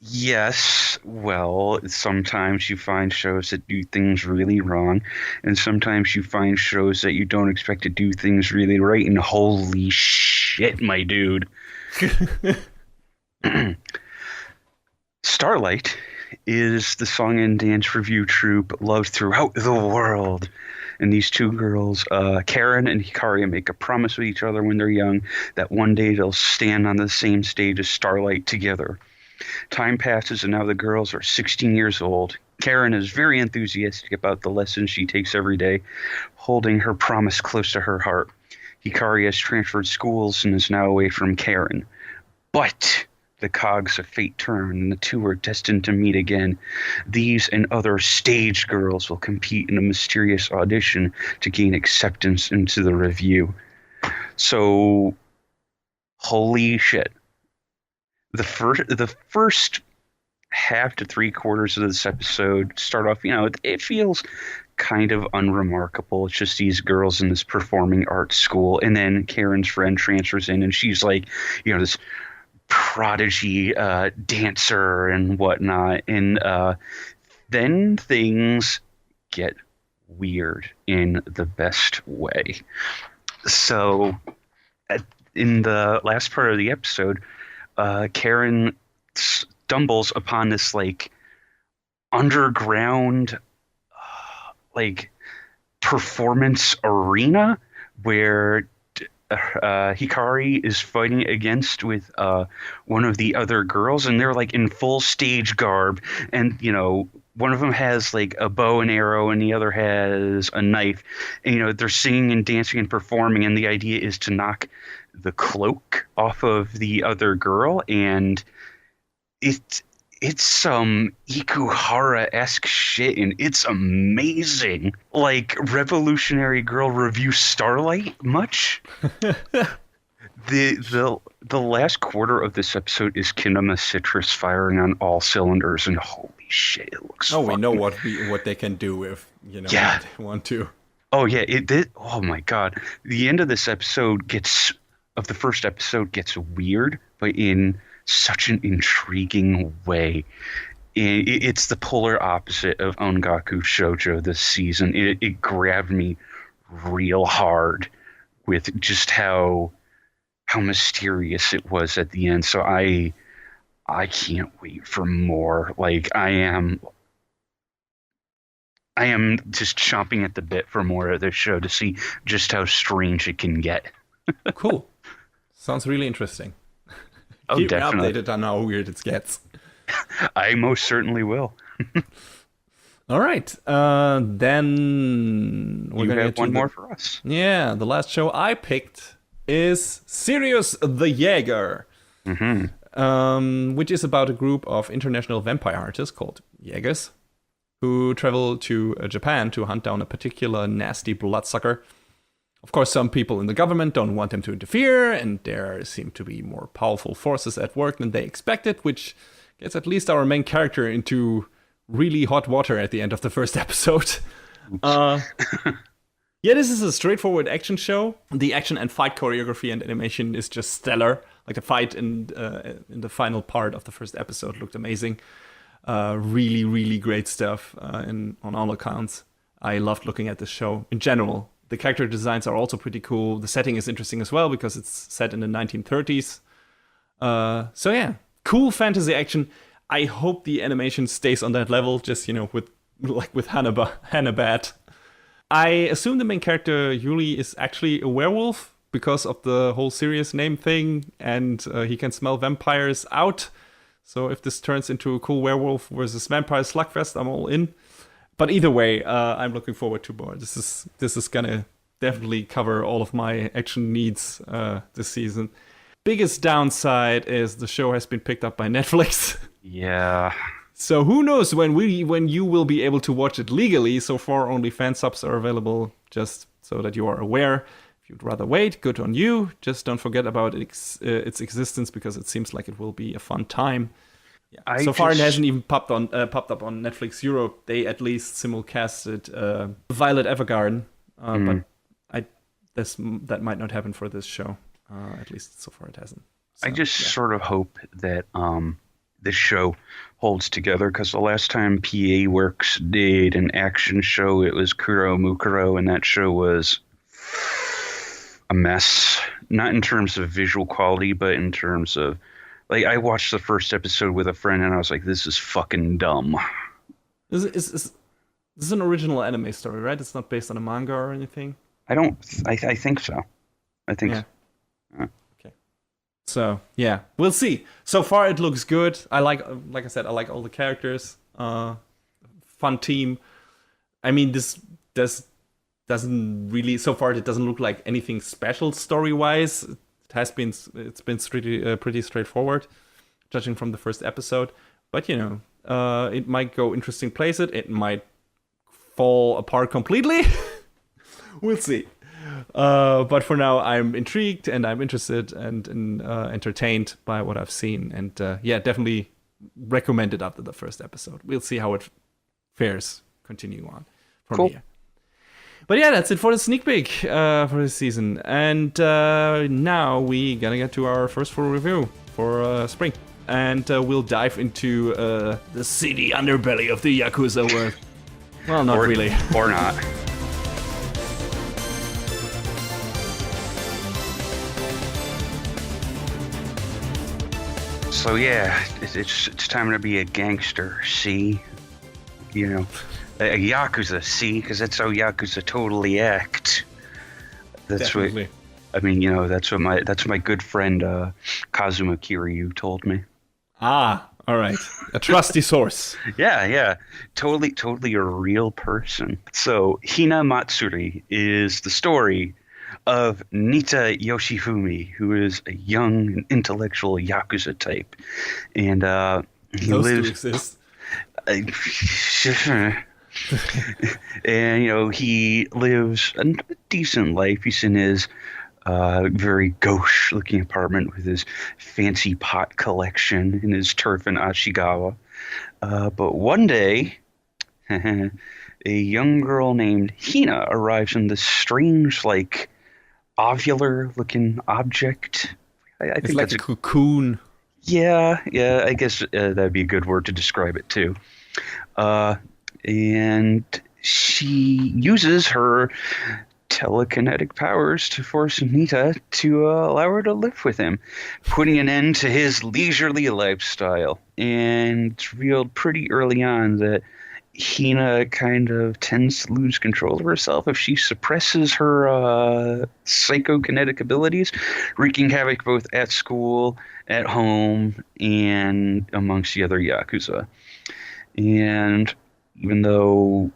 Yes, well, sometimes you find shows that do things really wrong, and sometimes you find shows that you don't expect to do things really right, and holy shit, my dude. Starlight is the song and dance review troupe loved throughout the world. And these two girls, Karen and Hikaria, make a promise with each other when they're young that one day they'll stand on the same stage as Starlight together. Time passes, and now the girls are 16 years old. Karen is very enthusiastic about the lessons she takes every day, holding her promise close to her heart. Hikaria has transferred schools and is now away from Karen. But the cogs of fate turn, and the two are destined to meet again. These and other stage girls will compete in a mysterious audition to gain acceptance into the review. So, holy shit. The first half to 3/4 of this episode start off, it feels kind of unremarkable. It's just these girls in this performing arts school, and then Karen's friend transfers in, and she's like, this prodigy dancer and whatnot, and then things get weird in the best way. So, in the last part of the episode, Karen stumbles upon this underground performance arena where Hikari is fighting against with one of the other girls, and they're in full stage garb, and one of them has a bow and arrow and the other has a knife, and they're singing and dancing and performing, and the idea is to knock the cloak off of the other girl, and it's some Ikuhara-esque shit, and it's amazing. Revolutionary Girl Revue Starlight much? The last quarter of this episode is Kinema Citrus firing on all cylinders, and holy shit, it looks we know what they can do if they want to. Oh yeah, it did. Oh my God, the end of this episode gets of the first episode gets weird, but in such an intriguing way. It's the polar opposite of Ongaku Shoujo this season. It grabbed me real hard with just how mysterious it was at the end. So I can't wait for more. Like I am just chomping at the bit for more of this show to see just how strange it can get. Cool. Sounds really interesting. Oh, Keep me definitely. updated on how weird it gets. I most certainly will. All right. Then we're You gonna have get to one more for us. yeah. The last show I picked is Sirius the Jaeger, which is about a group of international vampire artists called Jaegers who travel to Japan to hunt down a particular nasty bloodsucker. Of course, some people in the government don't want them to interfere, and there seem to be more powerful forces at work than they expected, which gets at least our main character into really hot water at the end of the first episode. Yeah, this is a straightforward action show. The action and fight choreography and animation is just stellar. Like the fight in the final part of the first episode looked amazing. Really, really great stuff on all accounts. I loved looking at this show in general. The character designs are also pretty cool. The setting is interesting as well because it's set in the 1930s. So yeah, cool fantasy action. I hope the animation stays on that level, just with Hanebado. I assume the main character Yuli is actually a werewolf because of the whole Sirius name thing, and he can smell vampires out. So if this turns into a cool werewolf versus vampire slugfest, I'm all in. But either way, I'm looking forward to more. This is gonna definitely cover all of my action needs this season. Biggest downside is the show has been picked up by Netflix. Yeah. So who knows when you will be able to watch it legally. So far, only fan subs are available, just so that you are aware. If you'd rather wait, good on you. Just don't forget about its existence because it seems like it will be a fun time. Yeah. So far, it hasn't even popped up on Netflix Europe. They at least simulcasted Violet Evergarden, but that might not happen for this show. At least so far, it hasn't. So, I just sort of hope that this show holds together, because the last time PA Works did an action show, it was Kuro Mukuro, and that show was a mess. Not in terms of visual quality, but in terms of, like, I watched the first episode with a friend, and I was like, this is fucking dumb. This is an original anime story, right? It's not based on a manga or anything? I think so. I think so. Okay. So, yeah, we'll see. So far, it looks good. Like I said, I like all the characters. Fun team. I mean, this doesn't really, so far, it doesn't look like anything special story-wise. It's been pretty straightforward, judging from the first episode. But, it might go interesting places. It might fall apart completely. We'll see. But for now, I'm intrigued and I'm interested and entertained by what I've seen. And definitely recommend it after the first episode. We'll see how it fares continuing on from here. But yeah, that's it for the sneak peek for this season. And now we gonna get to our first full review for spring. And we'll dive into the seedy underbelly of the Yakuza world. Well, not really. Or not. So yeah, it's time to be a gangster, see? A Yakuza, see? Because that's how Yakuza totally act. That's Definitely. That's what my good friend Kazuma Kiryu told me. Ah, all right. A trusty source. Yeah. Totally a real person. So Hinamatsuri is the story of Nita Yoshifumi, who is a young and intellectual Yakuza type. And he Those lives... two exist. And, he lives a decent life. He's in his very gauche-looking apartment with his fancy pot collection and his turf in Ashigawa. But one day, a young girl named Hina arrives in this strange, like, ovular-looking object. I It's think like that's a cocoon. yeah. I guess that'd be a good word to describe it too. And she uses her telekinetic powers to force Nita to allow her to live with him, putting an end to his leisurely lifestyle. And it's revealed pretty early on that Hina kind of tends to lose control of herself if she suppresses her psychokinetic abilities, wreaking havoc both at school, at home, and amongst the other Yakuza. And even though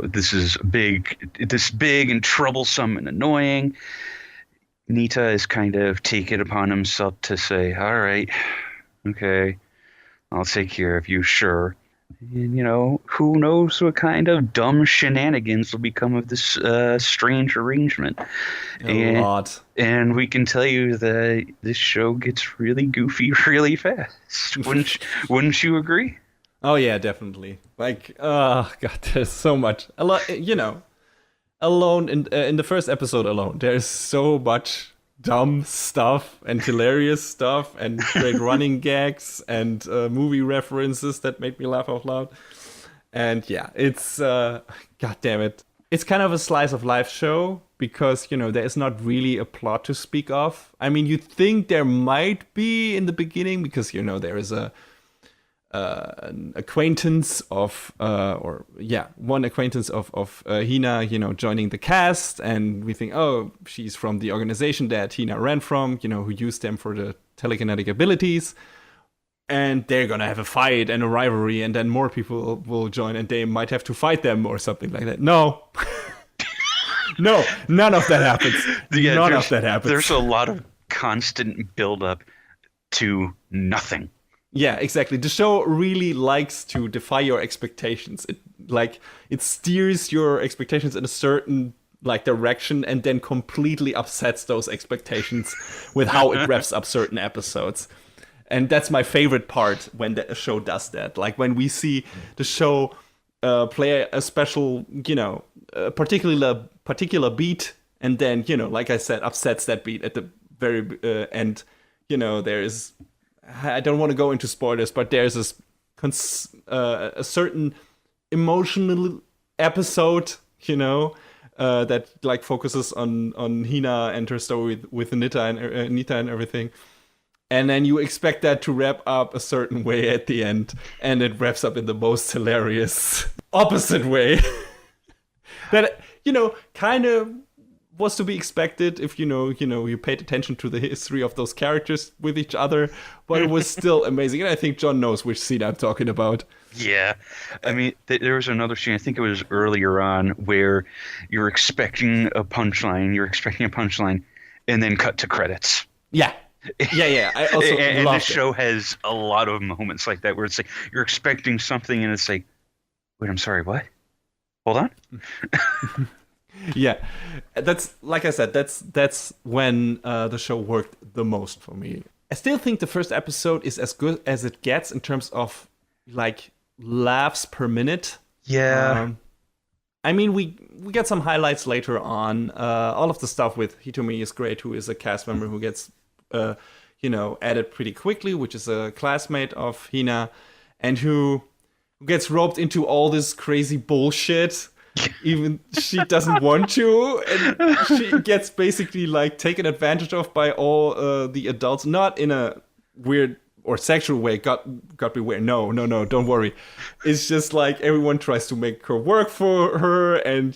this is big and troublesome and annoying, Nita has kind of taken upon himself to say, all right, okay, I'll take care of you, sure. And, who knows what kind of dumb shenanigans will become of this strange arrangement. A lot. And we can tell you that this show gets really goofy really fast. Wouldn't you agree? Oh yeah, definitely. Like, oh god, there's so much. A lot, alone in the first episode alone, there's so much dumb stuff and hilarious stuff and great running gags and movie references that made me laugh out loud. And yeah, it's god damn it. It's kind of a slice of life show because, there is not really a plot to speak of. I mean, you think there might be in the beginning because, there is an acquaintance of one acquaintance of Hina, joining the cast, and we think, oh, she's from the organization that Hina ran from, who used them for the telekinetic abilities, and they're gonna have a fight and a rivalry, and then more people will join, and they might have to fight them or something like that. No. No, none of that happens. Yeah, none of that happens. There's a lot of constant build-up to nothing. Yeah, exactly. The show really likes to defy your expectations. It steers your expectations in a certain direction and then completely upsets those expectations with how it wraps up certain episodes. And that's my favorite part when the show does that. Like when we see the show play a special, a particular beat, and then, like I said, upsets that beat at the very end. There is, I don't want to go into spoilers, but there's a certain emotional episode, that focuses on Hina and her story with Nita and everything. And then you expect that to wrap up a certain way at the end, and it wraps up in the most hilarious opposite way. That, kind of was to be expected if you paid attention to the history of those characters with each other, but it was still amazing. And I think John knows which scene I'm talking about. Yeah. I mean, there was another scene, I think it was earlier on, where you're expecting a punchline, and then cut to credits. Yeah. Yeah. I also and loved this show has a lot of moments like that where it's like you're expecting something and it's like, wait, I'm sorry, what? Hold on. Yeah, that's like I said. That's when the show worked the most for me. I still think the first episode is as good as it gets in terms of laughs per minute. Yeah. I mean, we get some highlights later on. All of the stuff with Hitomi is great, who is a cast member who gets added pretty quickly, which is a classmate of Hina, and who gets roped into all this crazy bullshit. Even she doesn't want to, and she gets basically taken advantage of by all the adults, not in a weird or sexual way. God beware. No, don't worry. It's just everyone tries to make her work for her and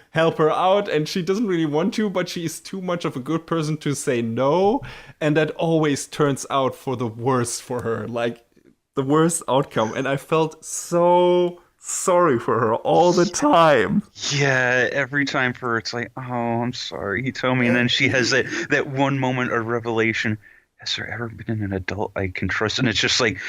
help her out, and she doesn't really want to, but she is too much of a good person to say no, and that always turns out for the worst for her, the worst outcome. And I felt so sorry for her all the time. Yeah, every time for her, it's like, oh, I'm sorry, he told me. And then she has that one moment of revelation. Has there ever been an adult I can trust? And it's just like,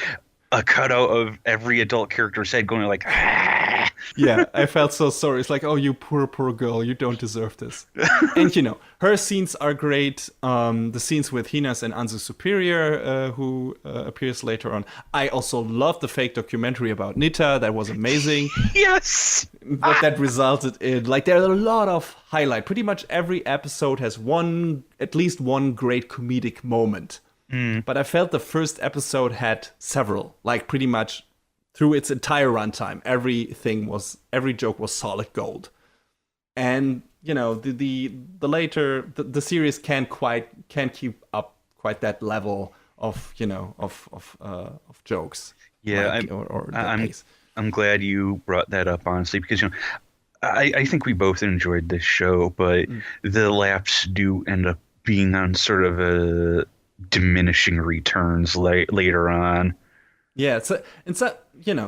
a cutout of every adult character's head going like, ah. Yeah, I felt so sorry. It's like, oh, you poor girl, you don't deserve this. And her scenes are great. The scenes with Hinas and Anzu Superior, who appears later on. I also love the fake documentary about Nita. That was amazing. Yes. What that resulted in. Like, there are a lot of highlight. Pretty much every episode has at least one great comedic moment. But I felt the first episode had several. Like, pretty much through its entire runtime, every joke was solid gold. And the series can't keep up quite that level of jokes. Yeah, I'm glad you brought that up, honestly, because I think we both enjoyed this show, but the laps do end up being on sort of a diminishing returns later on. Yeah,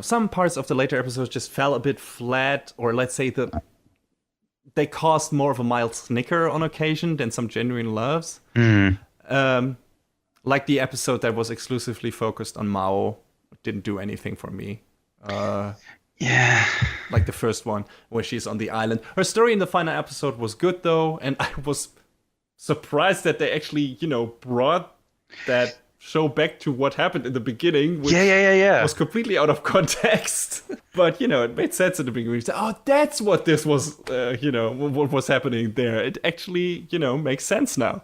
some parts of the later episodes just fell a bit flat, or let's say they caused more of a mild snicker on occasion than some genuine laughs. Like the episode that was exclusively focused on Mao didn't do anything for me. Yeah. Like the first one, where she's on the island. Her story in the final episode was good, though, and I was surprised that they actually, brought that show back to what happened in the beginning, which was completely out of context. But, it made sense in the beginning. Oh, that's what this was, what was happening there. It actually, makes sense now.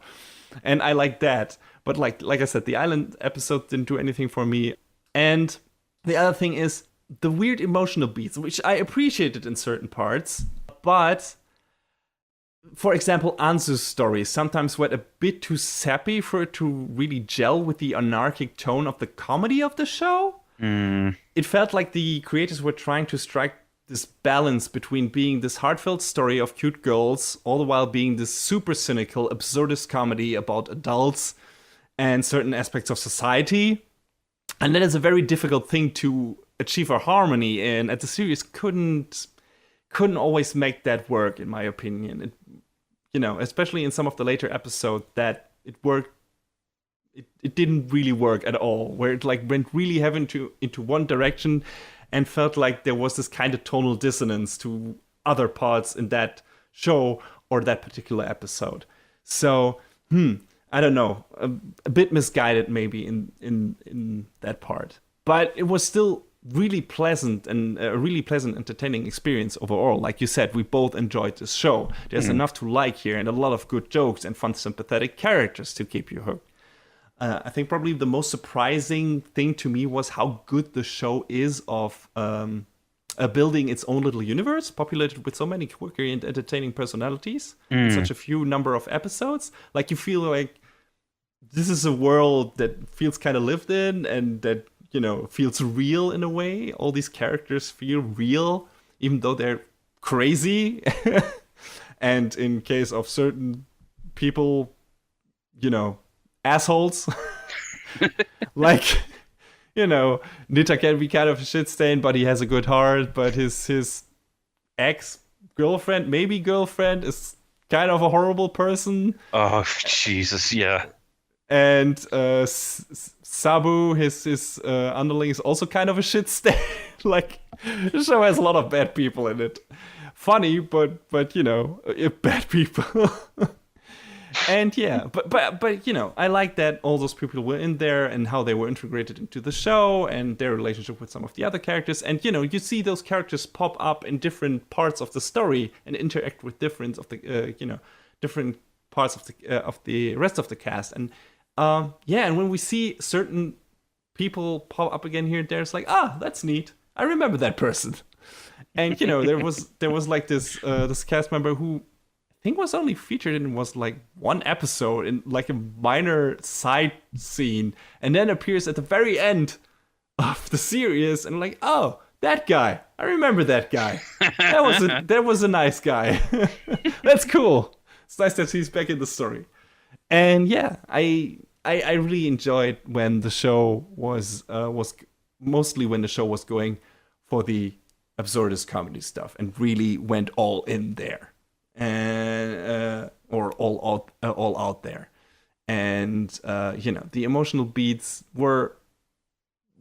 And I like that. But like I said, the island episode didn't do anything for me. And the other thing is the weird emotional beats, which I appreciated in certain parts. But, for example, Anzu's story sometimes went a bit too sappy for it to really gel with the anarchic tone of the comedy of the show. It felt like the creators were trying to strike this balance between being this heartfelt story of cute girls, all the while being this super cynical, absurdist comedy about adults and certain aspects of society. And that is a very difficult thing to achieve a harmony in, and the series couldn't always make that work, in my opinion. Especially in some of the later episodes, that it worked. It didn't really work at all, where it went really heavy into one direction, and felt like there was this kind of tonal dissonance to other parts in that show or that particular episode. So, I don't know, a bit misguided maybe in that part, but it was still really pleasant and a really pleasant, entertaining experience overall. Like you said, we both enjoyed this show. There's enough to like here, and a lot of good jokes and fun, sympathetic characters to keep you hooked. I think probably the most surprising thing to me was how good the show is of building its own little universe, populated with so many quirky and entertaining personalities in such a few number of episodes. Like, you feel like this is a world that feels kind of lived in, and that feels real in a way. All these characters feel real, even though they're crazy. And in case of certain people, assholes. Like, Nita can be kind of a shit stain, but he has a good heart. But his ex-girlfriend, maybe girlfriend, is kind of a horrible person. Oh, Jesus, yeah. And Sabu, his underling, is also kind of a shit stain. Like, the show has a lot of bad people in it. Funny, but bad people. And yeah, but I like that all those people were in there and how they were integrated into the show and their relationship with some of the other characters. And you see those characters pop up in different parts of the story and interact with different parts of the rest of the cast. And and when we see certain people pop up again here and there, it's like, that's neat. I remember that person. And there was like this cast member who I think was only featured in one episode in like a minor side scene, and then appears at the very end of the series, and like, oh, that guy, I remember that guy. That was a nice guy. That's cool. It's nice that he's back in the story. And yeah, I really enjoyed when the show was mostly when the show was going for the absurdist comedy stuff and really went all in there. And or all out there, and the emotional beats were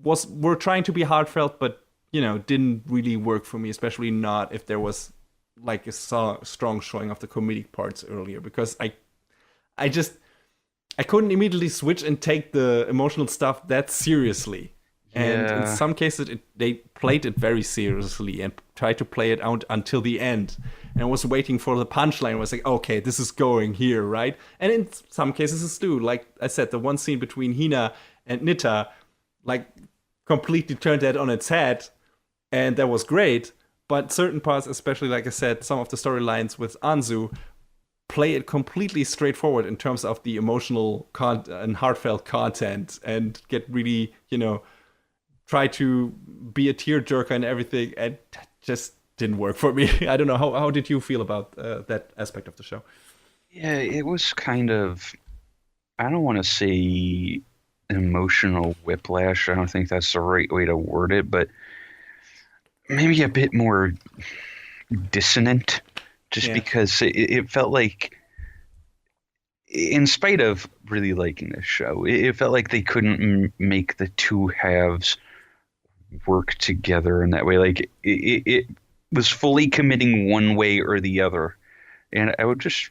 were trying to be heartfelt, but didn't really work for me, especially not if there was like a strong showing of the comedic parts earlier, because I just I couldn't immediately switch and take the emotional stuff that seriously. And in some cases, they played it very seriously and tried to play it out until the end. And I was waiting for the punchline. I was like, okay, this is going here, right? And in some cases, it's too. Like I said, the one scene between Hina and Nita, like, completely turned that on its head. And that was great. But certain parts, especially, like I said, some of the storylines with Anzu, play it completely straightforward in terms of the emotional and heartfelt content, and get really, try to be a tearjerker and everything, and that just didn't work for me. I don't know. How did you feel about that aspect of the show? Yeah, it was kind of, I don't want to say emotional whiplash. I don't think that's the right way to word it, but maybe a bit more dissonant, just because it felt like, in spite of really liking this show, it felt like they couldn't make the two halves work together in that way. Like it was fully committing one way or the other, and I would just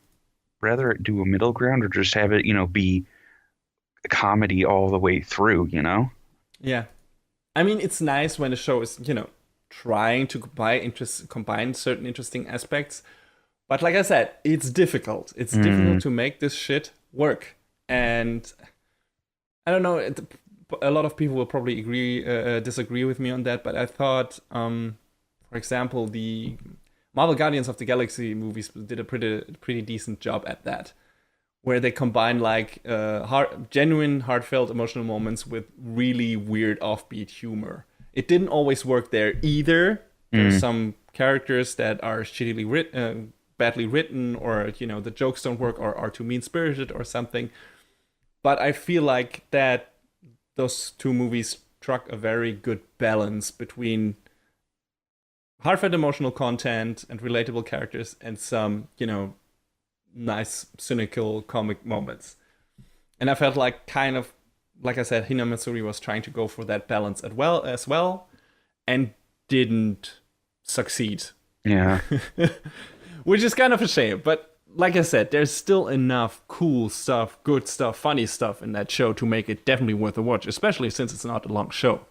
rather it do a middle ground, or just have it, be a comedy all the way through. Yeah, I mean, it's nice when a show is trying to combine certain interesting aspects, but like I said, it's difficult. It's difficult to make this shit work, and I don't know. A lot of people will probably disagree with me on that, but I thought, for example, the Marvel Guardians of the Galaxy movies did a pretty decent job at that, where they combine like genuine, heartfelt, emotional moments with really weird, offbeat humor. It didn't always work there either. There's some characters that are badly written, or the jokes don't work, or are too mean-spirited or something. But I feel like that those two movies struck a very good balance between heartfelt emotional content and relatable characters, and some, nice cynical comic moments. And I felt like, kind of, like I said, Hinamatsuri was trying to go for that balance as well, and didn't succeed. Yeah. Which is kind of a shame, but like I said, there's still enough cool stuff, good stuff, funny stuff in that show to make it definitely worth a watch, especially since it's not a long show.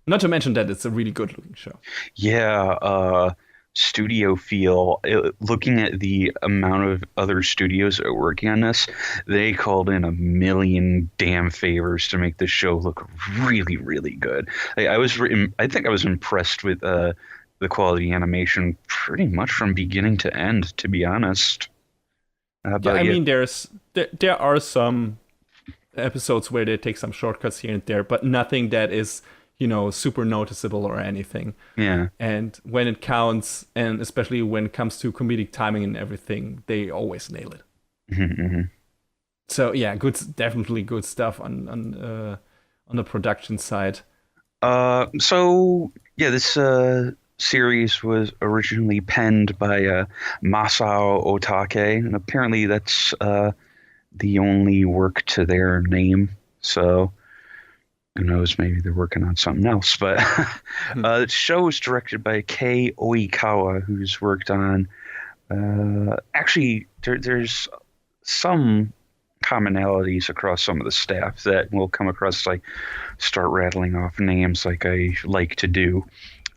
Not to mention that it's a really good looking show. Yeah, studio feel. Looking at the amount of other studios that are working on this, they called in a million damn favors to make this show look really, really good. I think I was impressed with the quality animation pretty much from beginning to end, to be honest. I mean, there are some episodes where they take some shortcuts here and there, but nothing that is, super noticeable or anything. Yeah. And when it counts, and especially when it comes to comedic timing and everything, they always nail it. Mm-hmm. So yeah, definitely good stuff on the production side. So yeah, this series was originally penned by Masao Otake, and apparently that's the only work to their name. So who knows, maybe they're working on something else. But the show is directed by Kei Oikawa, who's worked on actually there's some commonalities across some of the staff that we'll come across, like start rattling off names like I like to do.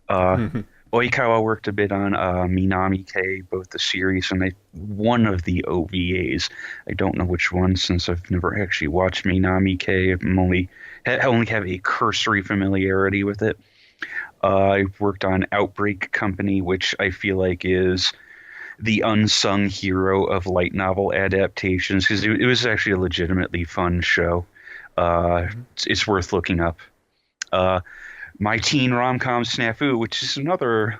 Oikawa worked a bit on Minami K, both the series and one of the OVAs. I don't know which one, since I've never actually watched Minami K. I only have a cursory familiarity with it. I worked on Outbreak Company, which I feel like is the unsung hero of light novel adaptations, because it was actually a legitimately fun show. It's worth looking up. My teen rom-com Snafu, which is another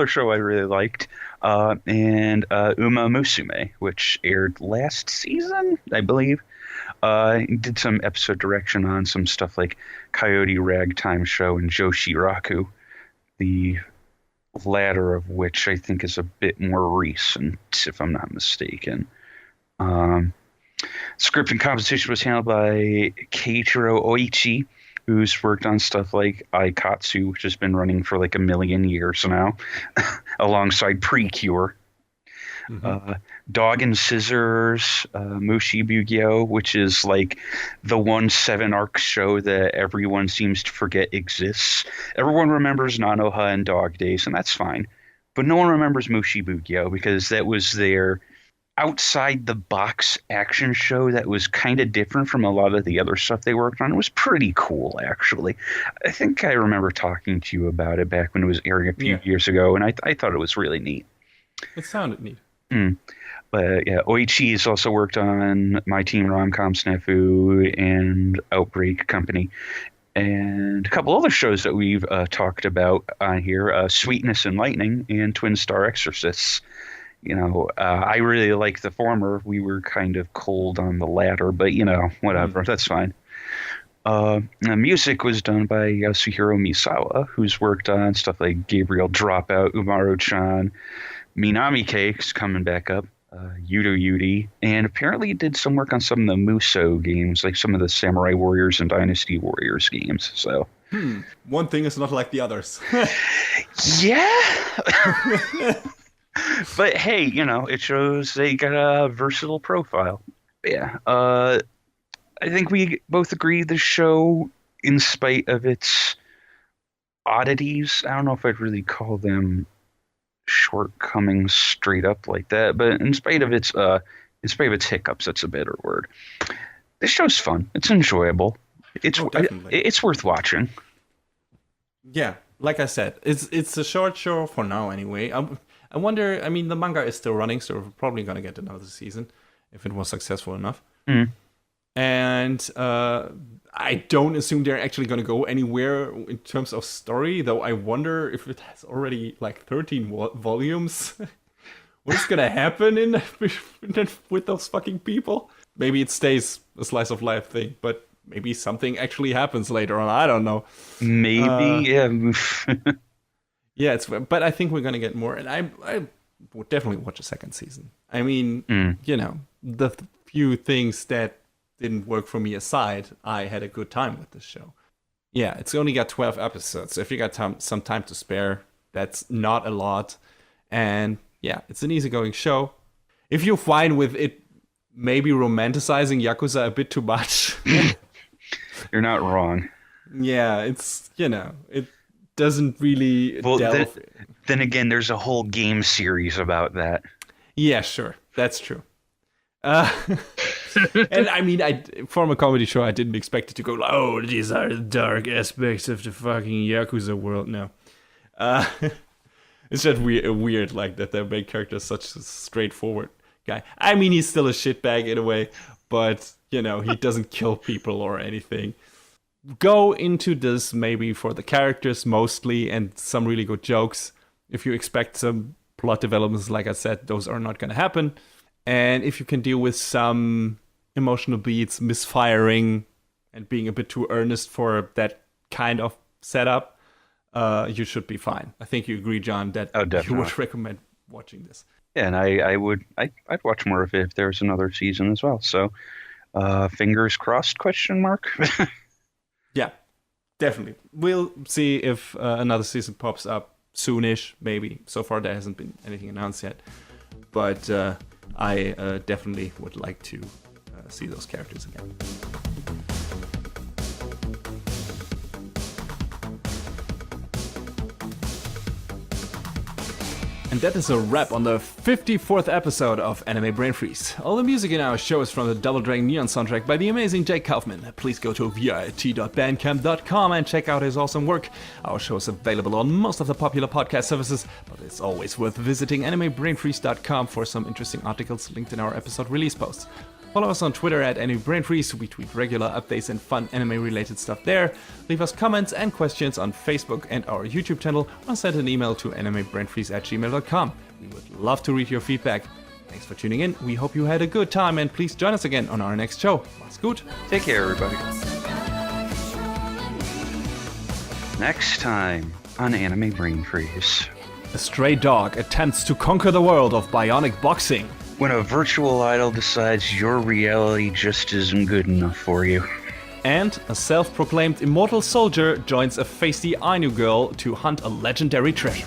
show I really liked, and Uma Musume, which aired last season, I believe. Did some episode direction on some stuff like Coyote Ragtime Show and Joshiraku, the latter of which I think is a bit more recent, if I'm not mistaken. Script and composition was handled by Keiichiro Oichi, who's worked on stuff like Aikatsu, which has been running for like a million years now, alongside Precure. Dog and Scissors, Mushi Bugyo, which is like the one 7-arc show that everyone seems to forget exists. Everyone remembers Nanoha and Dog Days, and that's fine. But no one remembers Mushi Bugyo because that was their outside the box action show that was kind of different from a lot of the other stuff they worked on. It was pretty cool, actually. I think I remember talking to you about it back when it was airing a few years ago, and I thought it was really neat. It sounded neat. But yeah, Oichi has also worked on My Teen Rom-Com Snafu and Outbreak Company. And a couple other shows that we've talked about on here, Sweetness and Lightning and Twin Star Exorcists. You know, I really like the former. We were kind of cold on the latter, but, you know, whatever. That's fine. The music was done by Yasuhiro Misawa, who's worked on stuff like Gabriel Dropout, Umaru-chan, Minami Cake's coming back up, Yudo Yudi, and apparently did some work on some of the Musou games, like some of the Samurai Warriors and Dynasty Warriors games. So, one thing is not like the others. Yeah. But hey, you know, it shows they got a versatile profile. Yeah. I think we both agree the show, in spite of its oddities, I don't know if I'd really call them shortcomings straight up like that, but in spite of its hiccups, that's a better word. This show's fun. It's enjoyable. It's worth watching. Yeah, like I said, it's a short show for now anyway. I wonder, I mean, the manga is still running, so we're probably going to get another season if it was successful enough. And I don't assume they're actually going to go anywhere in terms of story, though I wonder if it has already like 13 volumes. What's going to happen with those fucking people? Maybe it stays a slice of life thing, but maybe something actually happens later on. I don't know. Maybe, yeah. Yeah, but I think we're going to get more, and I would definitely watch a second season. I mean, you know, the few things that didn't work for me aside, I had a good time with this show. Yeah, it's only got 12 episodes, so if you got some time to spare, that's not a lot. And yeah, it's an easygoing show. If you're fine with it maybe romanticizing Yakuza a bit too much. You're not wrong. Yeah, it's, you know, it doesn't really delve. Then again, there's a whole game series about that. Yeah, sure. That's true. And I mean, from a comedy show, I didn't expect it to go, oh, these are the dark aspects of the fucking Yakuza world. No. It's just weird like that the main character is such a straightforward guy. I mean, he's still a shitbag in a way, but, you know, he doesn't kill people or anything. Go into this maybe for the characters mostly and some really good jokes. If you expect some plot developments, like I said, those are not going to happen. And if you can deal with some emotional beats, misfiring, and being a bit too earnest for that kind of setup, you should be fine. I think you agree, John, that you would recommend watching this. Yeah, and I'd watch more of it if there's another season as well. So, fingers crossed, question mark? Yeah, definitely. We'll see if another season pops up soonish, maybe. So far, there hasn't been anything announced yet. But I definitely would like to see those characters again. And that is a wrap on the 54th episode of Anime Brain Freeze. All the music in our show is from the Double Dragon Neon soundtrack by the amazing Jake Kaufman. Please go to vit.bandcamp.com and check out his awesome work. Our show is available on most of the popular podcast services, but it's always worth visiting animebrainfreeze.com for some interesting articles linked in our episode release posts. Follow us on Twitter at AnimeBrainFreeze. We tweet regular updates and fun anime-related stuff there. Leave us comments and questions on Facebook and our YouTube channel, or send an email to animebrainfreeze@gmail.com. We would love to read your feedback. Thanks for tuning in. We hope you had a good time, and please join us again on our next show. Mach's gut. Take care, everybody. Next time on Anime Brain Freeze. A stray dog attempts to conquer the world of bionic boxing. When a virtual idol decides your reality just isn't good enough for you. And a self-proclaimed immortal soldier joins a feisty Ainu girl to hunt a legendary treasure.